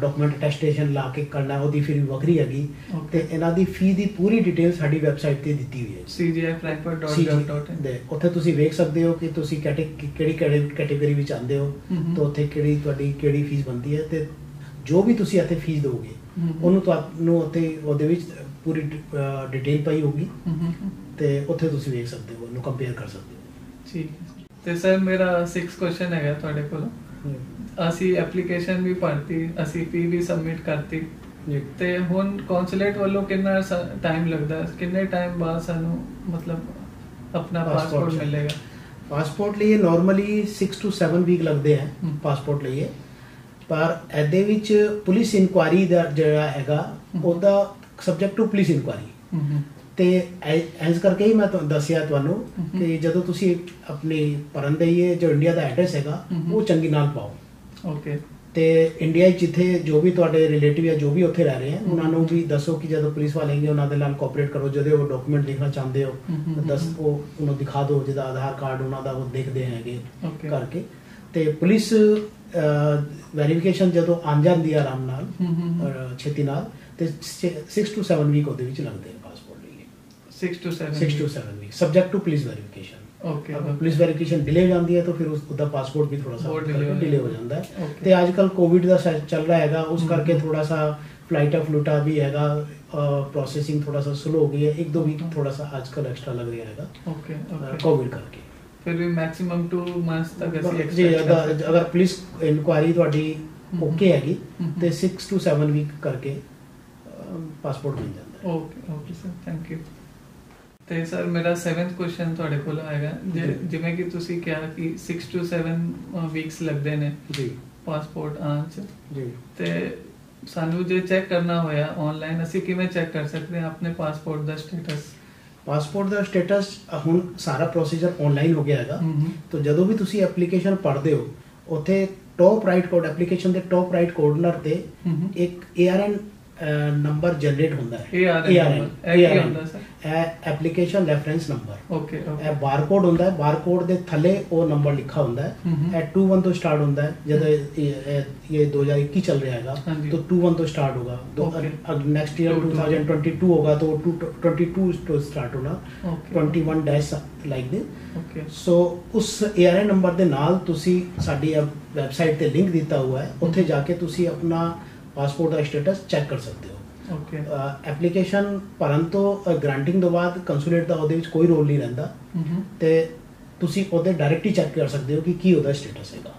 ਡਾਕੂਮੈਂਟ ਅਟੈਸਟੇਸ਼ਨ ਲਾ ਕੇ ਕਰਨਾ, ਉਹਦੀ ਫਿਰ ਵੱਖਰੀ ਹੈਗੀ। ਤੇ ਇਹਨਾਂ ਦੀ ਫੀ ਦੀ ਪੂਰੀ ਡਿਟੇਲ ਸਾਡੀ ਵੈਬਸਾਈਟ ਤੇ ਦਿੱਤੀ ਹੋਈ ਹੈ, cgifrankfurt.gov.in ਦੇ। ਉੱਥੇ ਤੁਸੀਂ ਵੇਖ ਸਕਦੇ ਹੋ ਕਿ ਤੁਸੀਂ ਕਿਹੜੀ ਕੈਟੇਗਰੀ ਵਿੱਚ ਆਉਂਦੇ ਹੋ, ਤੇ ਉੱਥੇ ਤੁਹਾਡੀ ਕਿਹੜੀ ਫੀਸ ਬਣਦੀ ਹੈ, ਤੇ ਜੋ ਵੀ ਤੁਸੀਂ ਇੱਥੇ ਫੀਸ ਦਿਓਗੇ ਉਹਨੂੰ ਤੁਹਾਨੂੰ ਉੱਥੇ ਉਹਦੇ ਵਿੱਚ ਪੂਰੀ ਡਿਟੇਲ ਪਈ ਹੋਊਗੀ, ਤੇ ਉੱਥੇ ਤੁਸੀਂ ਵੇਖ ਸਕਦੇ ਹੋ, ਉਹਨੂੰ ਕੰਪੇਅਰ ਕਰ ਸਕਦੇ ਹੋ। ਠੀਕ ਹੈ। ਤੇ ਸਰ ਮੇਰਾ 6th ਕੁਐਸਚਨ ਹੈਗਾ ਤੁਹਾਡੇ ਕੋਲ। ਅਸੀਂ ਐਪਲੀਕੇਸ਼ਨ ਵੀ ਭਰਤੀ, ਅਸੀਂ ਫੀ ਵੀ ਸਬਮਿਟ ਕਰਤੀ, ਤੇ ਹੁਣ ਕੌਂਸੂਲੇਟ ਵੱਲੋਂ ਕਿੰਨਾ ਟਾਈਮ ਲੱਗਦਾ, ਕਿੰਨੇ ਟਾਈਮ ਬਾਅਦ ਸਾਨੂੰ ਮਤਲਬ ਆਪਣਾ ਪਾਸਪੋਰਟ ਮਿਲੇਗਾ? ਪਾਸਪੋਰਟ ਲਈ ਨਾਰਮਲੀ 6 to 7 ਵੀਕ ਲੱਗਦੇ ਹੈ ਪਾਸਪੋਰਟ ਲਈ, ਪਰ ਇਹਦੇ ਵਿੱਚ ਪੁਲਿਸ ਇਨਕੁਆਇਰੀ ਦਾ ਜਿਹੜਾ ਹੈਗਾ ਉਹਦਾ ਸਬਜੈਕਟ ਟੂ ਪੁਲਿਸ ਇਨਕੁਆਇਰੀ। ਤੇ ਐਸ ਕਰਕੇ ਹੀ ਮੈਂ ਤੁਹਾਨੂੰ ਦੱਸਿਆ ਤੁਹਾਨੂੰ ਕਿ ਜਦੋਂ ਤੁਸੀਂ ਆਪਣੀ ਭਰਨ ਦੇਈਏ ਜੋ ਇੰਡੀਆ ਦਾ ਐਡਰੈਸ ਹੈਗਾ ਉਹ ਚੰਗੀ ਨਾਲ ਪਾਓ। ਓਕੇ। ਤੇ ਇੰਡੀਆ ਜਿੱਥੇ ਜੋ ਵੀ ਤੁਹਾਡੇ ਰਿਲੇਟਿਵ ਜਾਂ ਜੋ ਵੀ ਉੱਥੇ ਰਹਿ ਰਹੇ ਹਨ ਉਹਨਾਂ ਨੂੰ ਵੀ ਦੱਸੋ ਕਿ ਜਦੋਂ ਪੁਲਿਸ ਵਾਲੇ ਆਏਗੇ ਉਹਨਾਂ ਦੇ ਨਾਲ ਕੋਆਪਰੇਟ ਕਰੋ। ਜਦੋਂ ਉਹ ਡਾਕੂਮੈਂਟ ਦੇਖਣਾ ਚਾਹੁੰਦੇ ਹੋ ਤਾਂ ਉਹ ਉਹਨੂੰ ਦਿਖਾ ਦਿਓ, ਜਿਹਦਾ ਆਧਾਰ ਕਾਰਡ ਉਹਨਾਂ ਦਾ ਉਹ ਦੇਖਦੇ ਹੈਗੇ ਕਰਕੇ। ਤੇ ਪੁਲਿਸ ਵੈਰੀਫਿਕੇਸ਼ਨ ਜਦੋਂ ਆ ਜਾਂਦੀ ਹੈ ਆਰਾਮ ਨਾਲ ਔਰ ਛੇਤੀ ਨਾਲ, ਤੇ 6 to 7 ਵੀਕ ਉਹਦੇ ਵਿੱਚ ਲੱਗਦੇ ਆ ਪਾਸਪੋਰਟ ਲਈ। 6 to 7 week subject to police verification. Okay. Police verification delay हो जाती है तो फिर उसका पासपोर्ट भी थोड़ा सा डिले हो जाता है। तो आजकल कोविड का चल रहा है उस करके थोड़ा सा फ्लाइटा फ्लूटा भी हैगा, प्रोसेसिंग थोड़ा सा स्लो हो गई है, 1-2 वीक थोड़ा सा आजकल एक्स्ट्रा लग रहा है कोविड करके। फिर भी मैक्सिमम 2 मंथ्स तक जी अगर पुलिस इंक्वायरी थोड़ी ओके हैगी तो 6 to 7 वीक करके पासपोर्ट मिल जाता है। Okay okay sir, thank you. ਤੇ ਸਰ ਮੇਰਾ 7th ਕੁਐਸਚਨ ਤੁਹਾਡੇ ਕੋਲ ਆਏਗਾ, ਜਿਵੇਂ ਕਿ ਤੁਸੀਂ ਕਿਹਾ ਕਿ 6 to 7 ਵੀਕਸ ਲੱਗਦੇ ਨੇ ਜੀ ਪਾਸਪੋਰਟ ਆਉਣ ਚ ਜੀ। ਤੇ ਸਾਨੂੰ ਜੇ ਚੈੱਕ ਕਰਨਾ ਹੋਇਆ ਆਨਲਾਈਨ ਅਸੀਂ ਕਿਵੇਂ ਚੈੱਕ ਕਰ ਸਕਦੇ ਹਾਂ ਆਪਣੇ ਪਾਸਪੋਰਟ ਦਾ ਸਟੇਟਸ? ਪਾਸਪੋਰਟ ਦਾ ਸਟੇਟਸ ਹੁਣ ਸਾਰਾ ਪ੍ਰੋਸੀਜਰ ਆਨਲਾਈਨ ਹੋ ਗਿਆ ਹੈਗਾ। ਤਾਂ ਜਦੋਂ ਵੀ ਤੁਸੀਂ ਐਪਲੀਕੇਸ਼ਨ ਪੜ੍ਹਦੇ ਹੋ ਉੱਥੇ ਟੌਪ ਰਾਈਟ ਕੋਡ, ਐਪਲੀਕੇਸ਼ਨ ਦੇ ਟੌਪ ਰਾਈਟ ਕੋਰਨਰ ਤੇ ਇੱਕ ARN ਨੰਬਰ ਜਨਰੇਟ ਹੁੰਦਾ ਹੈ। Application reference number. ਓਕੇ। ਇਹ ਬਾਰਕੋਡ ਹੁੰਦਾ ਹੈ, ਬਾਰਕੋਡ ਦੇ ਥੱਲੇ ਉਹ ਨੰਬਰ ਲਿਖਾ ਹੁੰਦਾ ਹੈ। ਇਹ 21 ਤੋਂ ਸਟਾਰਟ ਹੁੰਦਾ ਹੈ। ਜਦੋਂ ਇਹ 2021 ਚੱਲ ਰਿਹਾ ਹੈਗਾ ਤਾਂ 21 ਤੋਂ ਸਟਾर्ट होगा, तो नेक्स्ट ईयर 2022 होगा तो 22 ਤੋਂ ਸਟਾर्ट होना, 21 ਡੈਸ਼ ਲਾਈਕ ਦੇ। ਓਕੇ। ਸੋ ਉਸ ARN ਨੰਬਰ ਦੇ ਨਾਲ ਤੁਸੀਂ ਸਾਡੀ ਵੈਬਸਾਈਟ ਤੇ ਲਿੰਕ ਦਿੱਤਾ ਹੋਇਆ ਹੈ, ਉੱਥੇ ਜਾ ਕੇ ਤੁਸੀਂ ਆਪਣਾ ਪਾਸਪੋਰਟ ਦਾ ਸਟੇਟਸ ਚੈੱਕ ਕਰ ਸਕਦੇ ਹੋ। ਓਕੇ। ਐਪਲੀਕੇਸ਼ਨ ਭਰਨ ਤੋਂ ਗ੍ਰਾਂਟਿੰਗ ਤੋਂ ਬਾਅਦ ਕੰਸੂਲੇਟ ਦਾ ਉਹਦੇ ਵਿੱਚ ਕੋਈ ਰੋਲ ਨਹੀਂ ਰਹਿੰਦਾ, ਤੇ ਤੁਸੀਂ ਉਹਦੇ ਡਾਇਰੈਕਟ ਹੀ ਚੈੱਕ ਕਰ ਸਕਦੇ ਹੋ ਕਿ ਕੀ ਉਹਦਾ ਸਟੇਟਸ ਹੈਗਾ।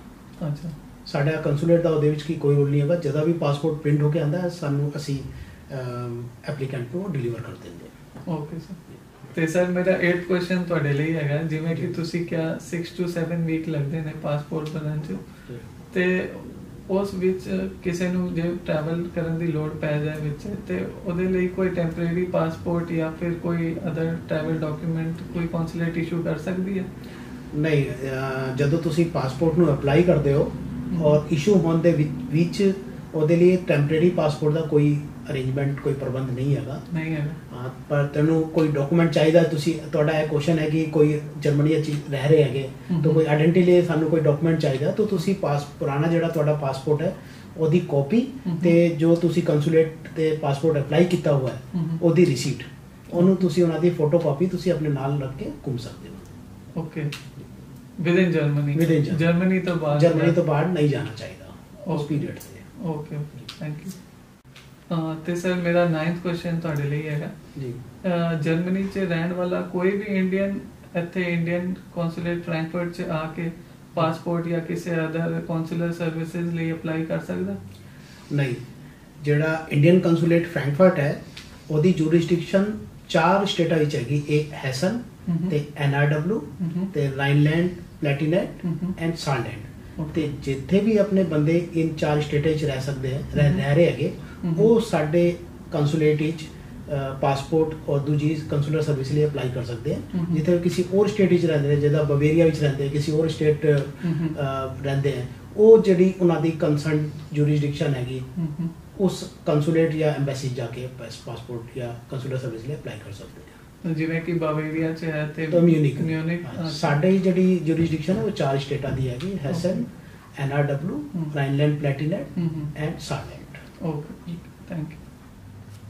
ਅੱਛਾ। ਸਾਡਾ ਕੰਸੂਲੇਟ ਦਾ ਉਹਦੇ ਵਿੱਚ ਕੋਈ ਰੋਲ ਨਹੀਂ ਹੈਗਾ। ਜਦੋਂ ਵੀ ਪਾਸਪੋਰਟ ਪ੍ਰਿੰਟ ਹੋ ਕੇ ਆਉਂਦਾ ਸਾਨੂੰ ਅਸੀਂ ਐਪਲੀਕੈਂਟ ਨੂੰ ਡਿਲੀਵਰ ਕਰ ਦਿੰਦੇ ਹਾਂ। Okay sir. ਤੇ ਸਰ ਮੇਰਾ 8th ਕੁਐਸਚਨ ਤੁਹਾਡੇ ਲਈ ਹੈਗਾ, ਜਿਵੇਂ ਕਿ ਤੁਸੀਂ ਕਿਹਾ 6 to 7 ਵੀਕ ਲੱਗਦੇ ਨੇ ਪਾਸਪੋਰਟ ਬਣਨ 'ਚ, ਤੇ ਉਸ ਵਿੱਚ ਕਿਸੇ ਨੂੰ ਜੇ ਟਰੈਵਲ ਕਰਨ ਦੀ ਲੋੜ ਪੈ ਜਾਏ ਵਿੱਚ, ਤੇ ਉਹਦੇ ਲਈ ਕੋਈ ਟੈਂਪਰੇਰੀ ਪਾਸਪੋਰਟ ਜਾਂ ਫਿਰ ਕੋਈ ਅਦਰ ਟਰੈਵਲ ਡਾਕੂਮੈਂਟ ਕੋਈ ਕੌਂਸੂਲੇਟ ਇਸ਼ੂ ਕਰ ਸਕਦੀ ਹੈ? ਨਹੀਂ, ਜਦੋਂ ਤੁਸੀਂ ਪਾਸਪੋਰਟ ਨੂੰ ਅਪਲਾਈ ਕਰਦੇ ਹੋ ਔਰ ਇਸ਼ੂ ਹੋਣ ਦੇ ਵਿੱਚ ਉਹਦੇ ਲਈ ਟੈਂਪਰੇਰੀ ਪਾਸਪੋਰਟ ਦਾ ਕੋਈ ਅਰੇਂਜਮੈਂਟ, ਕੋਈ ਪ੍ਰਬੰਧ ਨਹੀਂ ਹੈਗਾ। ਨਹੀਂ ਹੈ। ਪਰ ਤੈਨੂੰ ਕੋਈ ਡਾਕੂਮੈਂਟ ਚਾਹੀਦਾ, ਤੁਸੀਂ ਤੁਹਾਡਾ ਇਹ ਕੁਐਸਚਨ ਹੈ ਕਿ ਕੋਈ ਜਰਮਨੀ ਵਿੱਚ ਰਹਿ ਰਹੇ ਹੈਗੇ ਤਾਂ ਕੋਈ ਆਇਡੈਂਟੀ ਲਈ ਸਾਨੂੰ ਕੋਈ ਡਾਕੂਮੈਂਟ ਚਾਹੀਦਾ, ਤਾਂ ਤੁਸੀਂ ਪੁਰਾਣਾ ਜਿਹੜਾ ਤੁਹਾਡਾ ਪਾਸਪੋਰਟ ਹੈ ਉਹਦੀ ਕਾਪੀ ਤੇ ਜੋ ਤੁਸੀਂ ਕੰਸੂਲੇਟ ਤੇ ਪਾਸਪੋਰਟ ਅਪਲਾਈ ਕੀਤਾ ਹੋਇਆ ਹੈ ਉਹਦੀ ਰਿਸੀਟ, ਉਹਨੂੰ ਤੁਸੀਂ ਉਹਨਾਂ ਦੀ ਫੋਟੋ ਕਾਪੀ ਤੁਸੀਂ ਆਪਣੇ ਨਾਲ ਰੱਖ ਕੇ ਘੁੰਮ ਸਕਦੇ ਹੋ। ਓਕੇ। ਵਿਦਿਨ ਜਰਮਨੀ ਤੋਂ ਬਾਹਰ ਨਹੀਂ ਜਾਣਾ ਚਾਹੀਦਾ ਉਸ ਪੀਰੀਅਡ ਤੇ। Okay okay, thank you. ਤੇ ਸਰ ਮੇਰਾ 9th ਕੁਐਸਚਨ ਤੁਹਾਡੇ ਲਈ ਹੈਗਾ ਜੀ। ਜਰਮਨੀ 'ਚ ਰਹਿਣ ਵਾਲਾ ਕੋਈ ਵੀ ਇੰਡੀਅਨ ਇੱਥੇ ਇੰਡੀਅਨ ਕੌਂਸੂਲੇਟ ਫਰੈਂਕਫਰਟ 'ਚ ਆ ਕੇ ਪਾਸਪੋਰਟ ਜਾਂ ਕਿਸੇ ਅਦਰ ਕੌਂਸੂਲਰ ਸਰਵਿਸਿਜ਼ ਲਈ ਅਪਲਾਈ ਕਰ ਸਕਦਾ? ਨਹੀਂ, ਜਿਹੜਾ ਇੰਡੀਅਨ ਕੌਂਸੂਲੇਟ ਫਰੈਂਕਫਰਟ ਹੈ ਉਹਦੀ ਜੂਰਿਸਡਿਕਸ਼ਨ 4 ਸਟੇਟਾਂ ਵਿੱਚ ਹੈਗੀ। ਇੱਕ ਹੈਸਨ ਤੇ NRW ਤੇ ਰਾਈਨਲੈਂਡ ਪਲੈਟੀਨੇਟ ਐਂਡ ਸਾਲੈਂਡ। ਤੇ ਜਿੱਥੇ ਵੀ ਆਪਣੇ ਬੰਦੇ ਇਨ 4 ਸਟੇਟਾਂ 'ਚ ਰਹਿ ਸਕਦੇ ਹੈ ਰਹਿ ਰਹੇ ਹੈਗੇ ਉਹ ਸਾਡੇ ਕੰਸੂਲੇਟ ਵਿੱਚ ਪਾਸਪੋਰਟ ਔਰ ਦੂਜੀ ਕੰਸੂਲਰ ਸਰਵਿਸ ਲਈ ਅਪਲਾਈ ਕਰ ਸਕਦੇ ਹੈ। ਜਿੱਥੇ ਕਿਸੇ ਹੋਰ ਸਟੇਟ ਵਿੱਚ ਰਹਿੰਦੇ ਨੇ ਜਿੱਦਾਂ ਬਵੇਰੀਆ ਵਿੱਚ ਰਹਿੰਦੇ ਕਿਸੇ ਹੋਰ ਸਟੇਟ ਰਹਿੰਦੇ ਹੈ ਉਹ ਜਿਹੜੀ ਉਹਨਾਂ ਦੀ ਕੰਸਰਨ ਜੂਰਿਸਡਿਕਸ਼ਨ ਹੈਗੀ ਉਸ ਕੰਸੂਲੇਟ ਜਾਂ ਐਮਬੈਸੀ ਜਾ ਕੇ ਪਾਸਪੋਰਟ ਜਾਂ ਕੰਸੂਲਰ ਸਰਵਿਸ ਲਈ ਅਪਲਾਈ ਕਰ ਸਕਦੇ ਹੈ। ਜਿਵੇਂ ਕਿ ਬਾਵੇਰੀਆ 'ਚ ਹੈ ਤੇ ਮਿਊਨਿਕ ਸਾਡੇ ਜਿਹੜੀ ਜੂਰਿਸਡਿਕਸ਼ਨ ਹੈ ਉਹ 4 ਸਟੇਟਾਂ ਦੀ ਹੈਗੀ Hessen, NRW, Rhineland Palatinate and Saarland. Okay thank you.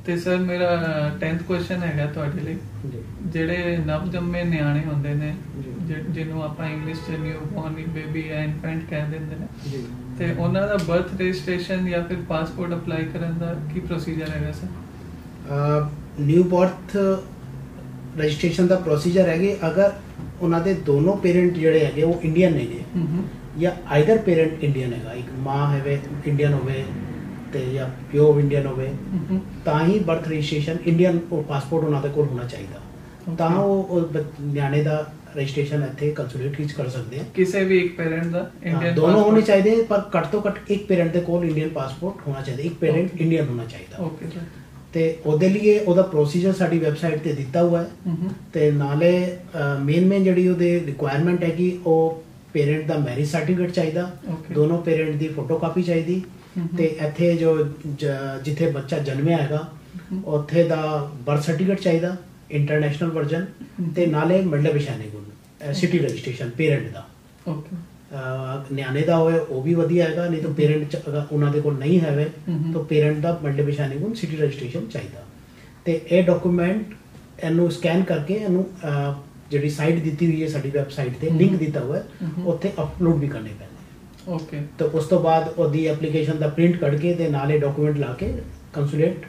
ਤੇ ਸਰ ਮੇਰਾ 10th ਕੁਐਸਚਨ ਹੈਗਾ ਤੁਹਾਡੇ ਲਈ ਜਿਹੜੇ ਨਵ ਜੰਮੇ ਨਿਆਣੇ ਹੁੰਦੇ ਨੇ ਜਿਹਨੂੰ ਆਪਾਂ ਇੰਗਲਿਸ਼ 'ਚ ਨਿਊ ਬੋਰਨ ਬੇਬੀ ਜਾਂ ਇਨਫੈਂਟ ਕਹਿ ਦਿੰਦੇ ਨੇ ਤੇ ਉਹਨਾਂ ਦਾ ਬਰਥ ਰਜਿਸਟ੍ਰੇਸ਼ਨ ਜਾਂ ਫਿਰ ਪਾਸਪੋਰਟ ਅਪਲਾਈ ਕਰਨ ਦਾ ਕੀ ਪ੍ਰੋਸੀਜਰ ਹੈਗਾ ਸਰ? ਨਿਊ ਬਰਥ ਰਜਿਸਟ੍ਰੇਸ਼ਨ ਦਾ ਪ੍ਰੋਸੀਜਰ ਹੈਗੇ ਅਗਰ ਉਹਨਾਂ ਦੇ ਦੋਨੋਂ ਪੇਰੈਂਟ ਜਿਹੜੇ ਹੈਗੇ ਉਹ ਇੰਡੀਅਨ ਨੇਗੇ ਜਾਂ ਆਈਦਰ ਪੇਰੈਂਟ ਇੰਡੀਅਨ ਹੈਗਾ ਇੱਕ ਮਾਂ ਹੋਵੇ ਇੰਡੀਅਨ ਹੋਵੇ ਤੇ ਜਾਂ ਪਿਓ ਇੰਡੀਅਨ ਹੋਵੇ ਤਾਂ ਹੀ ਬਰਥ ਰਜਿਸਟ੍ਰੇਸ਼ਨ ਇੰਡੀਅਨ ਉਹ ਪਾਸਪੋਰਟ ਉਹਨਾਂ ਦੇ ਕੋਲ ਹੋਣਾ ਚਾਹੀਦਾ ਤਾਂ ਉਹ ਨਿਆਣੇ ਦਾ ਰਜਿਸਟ੍ਰੇਸ਼ਨ ਇੱਥੇ ਕੰਸੂਲੇਟ ਵਿੱਚ ਕਰ ਸਕਦੇ ਆ। ਕਿਸੇ ਵੀ ਇੱਕ ਪੇਰੈਂਟ ਦਾ ਇੰਡੀਅਨ ਦੋਨੋਂ ਹੋਣੇ ਚਾਹੀਦੇ ਪਰ ਘੱਟ ਤੋਂ ਘੱਟ ਇੱਕ ਪੇਰੈਂਟ ਦੇ ਕੋਲ ਇੰਡੀਅਨ ਪਾਸਪੋਰਟ ਹੋਣਾ ਚਾਹੀਦਾ ਇੱਕ ਪੇਰੈਂਟ ਇੰਡੀਅਨ ਹੋਣਾ ਚਾਹੀਦਾ। Okay sir. ਤੇ ਉਹਦੇ ਲਈ ਉਹਦਾ ਪ੍ਰੋਸੀਜਰ ਸਾਡੀ ਵੈਬਸਾਈਟ ਤੇ ਦਿੱਤਾ ਹੋਇਆ ਹੈ ਤੇ ਨਾਲੇ ਮੇਨ ਜਿਹੜੀ ਉਹਦੇ ਰਿਕੁਆਇਰਮੈਂਟ ਹੈ ਕਿ ਉਹ ਪੇਰੈਂਟ ਦਾ ਮੈਰਿਜ ਸਰਟੀਫਿਕੇਟ ਚਾਹੀਦਾ ਦੋਨੋਂ ਪੇਰੈਂਟ ਦੀ ਫੋਟੋਕਾਪੀ ਚਾਹੀਦੀ ਤੇ ਇੱਥੇ ਜੋ ਜਿੱਥੇ ਬੱਚਾ ਜਨਮਿਆ ਹੈਗਾ ਉੱਥੇ ਦਾ ਬਰਥ ਸਰਟੀਫਿਕੇਟ ਚਾਹੀਦਾ ਇੰਟਰਨੈਸ਼ਨਲ ਵਰਜ਼ਨ ਤੇ ਨਾਲੇ ਮਤਲਬ ਵਿਸ਼ਾਨੇ ਗੁਣ ਸਿਟੀ ਰਜਿਸਟ੍ਰੇਸ਼ਨ ਪੇਰੈਂਟ ਦਾ। ਓਕੇ ਨਿਆਣੇ ਦਾ ਹੋਵੇ ਉਹ ਵੀ ਵਧੀਆ ਹੈਗਾ ਨਹੀਂ ਤਾਂ ਪੇਰੈਂਟ ਉਹਨਾਂ ਦੇ ਕੋਲ ਨਹੀਂ ਹੈਵੇ ਤਾਂ ਪੇਰੈਂਟ ਦਾ ਮਤਲਬ ਵਿਸ਼ਾਨੇ ਗੁਣ ਸਿਟੀ ਰਜਿਸਟ੍ਰੇਸ਼ਨ ਚਾਹੀਦਾ ਤੇ ਇਹ ਡਾਕੂਮੈਂਟ ਇਹਨੂੰ ਸਕੈਨ ਕਰਕੇ ਇਹਨੂੰ ਜਿਹੜੀ ਸਾਈਟ ਦਿੱਤੀ ਹੋਈ ਹੈ ਸਾਡੀ ਵੈਬਸਾਈਟ ਤੇ ਲਿੰਕ ਦਿੱਤਾ ਹੋਇਆ ਉੱਥੇ ਅਪਲੋਡ ਵੀ ਕਰਨੇ ਪੈਂਦੇ। ਓਕੇ ਤੇ ਉਸ ਤੋਂ ਬਾਅਦ ਉਹਦੀ ਐਪਲੀਕੇਸ਼ਨ ਦਾ ਪ੍ਰਿੰਟ ਕੱਢ ਕੇ ਤੇ ਨਾਲੇ ਡਾਕੂਮੈਂਟ ਲਾ ਕੇ ਕੰਸੂਲੇਟ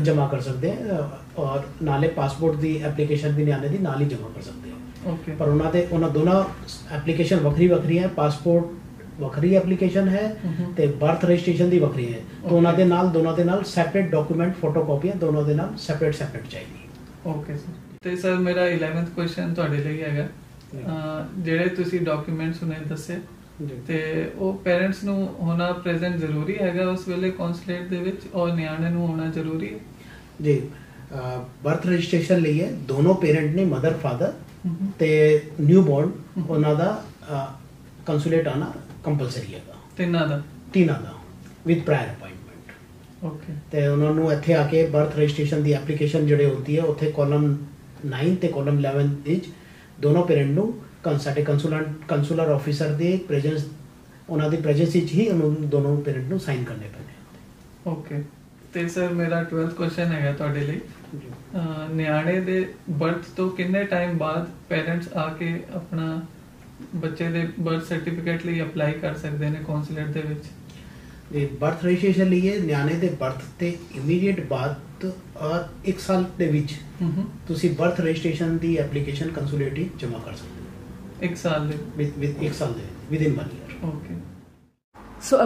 ਜਮ੍ਹਾਂ ਕਰ ਸਕਦੇ ਆ ਔਰ ਨਾਲੇ ਪਾਸਪੋਰਟ ਦੀ ਐਪਲੀਕੇਸ਼ਨ ਵੀ ਨਿਆਣੇ ਦੀ ਨਾਲ ਹੀ ਜਮ੍ਹਾਂ ਕਰ ਸਕਦੇ ਆ। ਓਕੇ ਪਰ ਉਹਨਾਂ ਦੋਨਾਂ ਐਪਲੀਕੇਸ਼ਨ ਵੱਖਰੀ ਹੈ ਪਾਸਪੋਰਟ ਵੱਖਰੀ ਐਪਲੀਕੇਸ਼ਨ ਹੈ ਤੇ ਬਰਥ ਰਜਿਸਟ੍ਰੇਸ਼ਨ ਦੀ ਵੱਖਰੀ ਹੈ ਤਾਂ ਉਹਨਾਂ ਦੇ ਨਾਲ ਦੋਨਾਂ ਦੇ ਨਾਲ ਸੈਪਰੇਟ ਡਾਕੂਮੈਂਟ ਫੋਟੋਕਾਪੀਆਂ ਦੋਨਾਂ ਦੇ ਨਾਲ ਸੈਪਰੇਟ ਚਾਹੀਦੀ। Okay sir. ਤੇ ਸਰ ਮੇਰਾ 11th ਕੁਐਸਚਨ ਤੁਹਾਡੇ ਲਈ ਹੈਗਾ ਜਿਹੜੇ ਤੁਸੀਂ ਡਾਕੂਮੈਂਟਸ ਉਹਨੇ ਦੱਸੇ ਤੇ ਉਹ ਪੇਰੈਂਟਸ ਨੂੰ ਹੋਣਾ ਪ੍ਰੈਜ਼ੈਂਟ ਜ਼ਰੂਰੀ ਹੈਗਾ ਉਸ ਵੇਲੇ ਕੌਂਸੂਲੇਟ ਦੇ ਵਿੱਚ ਔਰ ਨਿਆਣੇ ਨੂੰ ਹੋਣਾ ਜ਼ਰੂਰੀ ਹੈ ਜੀ। ਬਰਥ ਰਜਿਸਟ੍ਰੇਸ਼ਨ ਲਈ ਹੈ ਦੋਨੋਂ ਪੇਰੈਂਟ ਨੇ ਮਦਰ ਫਾਦਰ ਤੇ ਨਿਊ ਬੋਰਨ ਉਹਨਾਂ ਦਾ ਕੰਸੂਲੇਟ ਆਣਾ ਕੰਪਲਸਰੀ ਹੈਗਾ ਤਿੰਨਾਂ ਦਾ ਵਿਦ ਪ੍ਰਾਇਰ ਅਪਾਇੰਟਮੈਂਟ। ਓਕੇ ਤੇ ਉਹਨਾਂ ਨੂੰ ਇੱਥੇ ਆ ਕੇ ਬਰਥ ਰਜਿਸਟ੍ਰੇਸ਼ਨ ਦੀ ਐਪਲੀਕੇਸ਼ਨ ਜਿਹੜੇ ਹੁੰਦੀ ਹੈ ਉੱਥੇ ਕਾਲਮ 9 ਤੇ ਕਾਲਮ 11 ਵਿੱਚ ਦੋਨੋਂ ਪੇਰੈਂਟ ਨੂੰ ਸਾਡੇ ਕੰਸੂਲਰ ਆਫਿਸਰ ਦੇ ਪ੍ਰੈਜ਼ੈਂਸ ਉਹਨਾਂ ਦੀ ਪ੍ਰੈਜ਼ੈਂਸ ਵਿੱਚ ਹੀ ਉਹਨੂੰ ਦੋਨੋਂ ਪੇਰੈਂਟ ਨੂੰ ਸਾਈਨ ਕਰਨੇ ਪੈਣੇ। ਓਕੇ ਤੇ ਸਰ ਮੇਰਾ 12th ਕੁਐਸਚਨ ਹੈਗਾ ਤੁਹਾਡੇ ਲਈ ਨਿਆਣੇ ਦੇ ਬਰਥ ਤੋਂ ਕਿੰਨੇ ਟਾਈਮ ਬਾਅਦ ਪੇਰੈਂਟਸ ਆ ਕੇ ਆਪਣਾ ਬੱਚੇ ਦੇ ਬਰਥ ਸਰਟੀਫਿਕੇਟ ਲਈ ਅਪਲਾਈ ਕਰ ਸਕਦੇ ਨੇ ਕੌਂਸੂਲੇਟ ਦੇ ਵਿੱਚ? ਜੀ ਬਰਥ ਰਜਿਸਟ੍ਰੇਸ਼ਨ ਲਈ ਨਿਆਣੇ ਦੇ ਬਰਥ ਤੇ ਇਮੀਡੀਏਟ ਬਾਅਦ ਔਰ 1 ਸਾਲ ਦੇ ਵਿੱਚ ਤੁਸੀਂ ਬਰਥ ਰਜਿਸਟ੍ਰੇਸ਼ਨ ਦੀ ਐਪਲੀਕੇਸ਼ਨ ਕੰਸੂਲੇਟ ਹੀ ਜਮ੍ਹਾਂ ਕਰ ਸਕਦੇ ਹੋ 1 ਸਾਲ ਦੇ within 1 year. Okay. So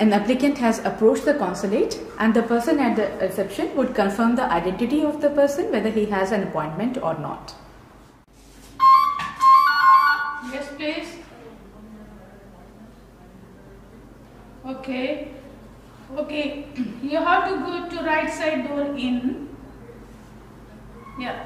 an applicant has approached the consulate and the person at the reception would confirm the identity of the person whether he has an appointment or not. Yes, please. Okay. You have to go to right side door in. Yeah.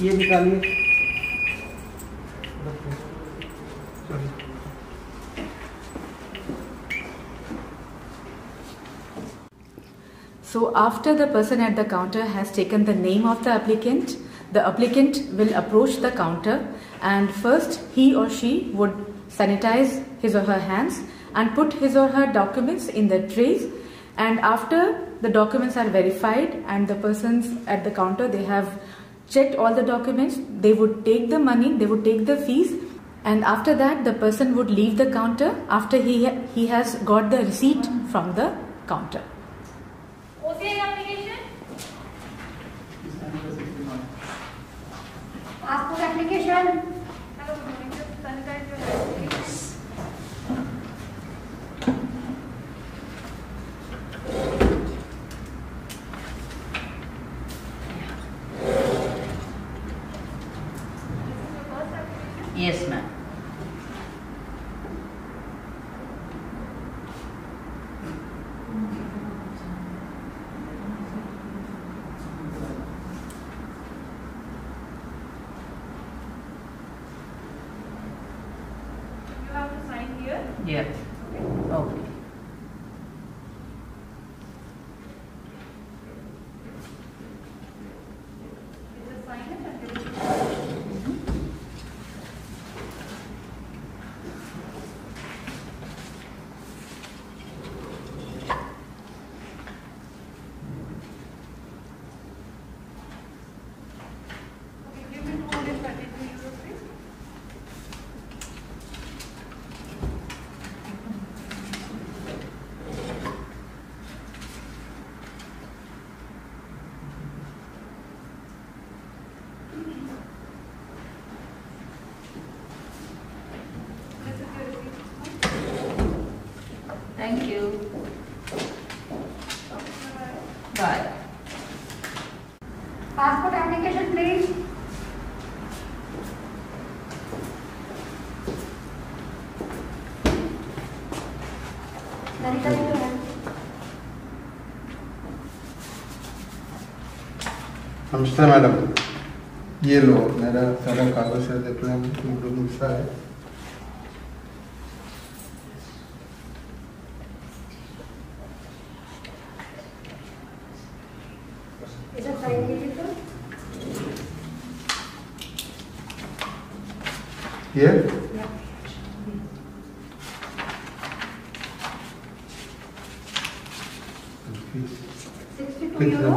ये निकालिए। So after the person at the counter has taken the name of the applicant, the applicant will approach the counter, and first he or she would sanitize his or her hands and put his or her documents in the trays, and after the documents are verified and the persons at the counter, they have checked all the documents, they would take the money, they would take the fees, and after that the person would leave the counter after he has got the receipt from the counter. OCI application, passport application. Yes, ma'am. You have to sign here. Yeah. Okay. Just sign it and give it to Okay, give me 232 euros, please. This is your receipt. Thank you. Bye. Passport application, please. Narita, you have. नमस्ते madam, ये लो मेरा सारा कागज है, देख लें दूसरा है। इधर साइन कीजिए सर। ये €62 कितना?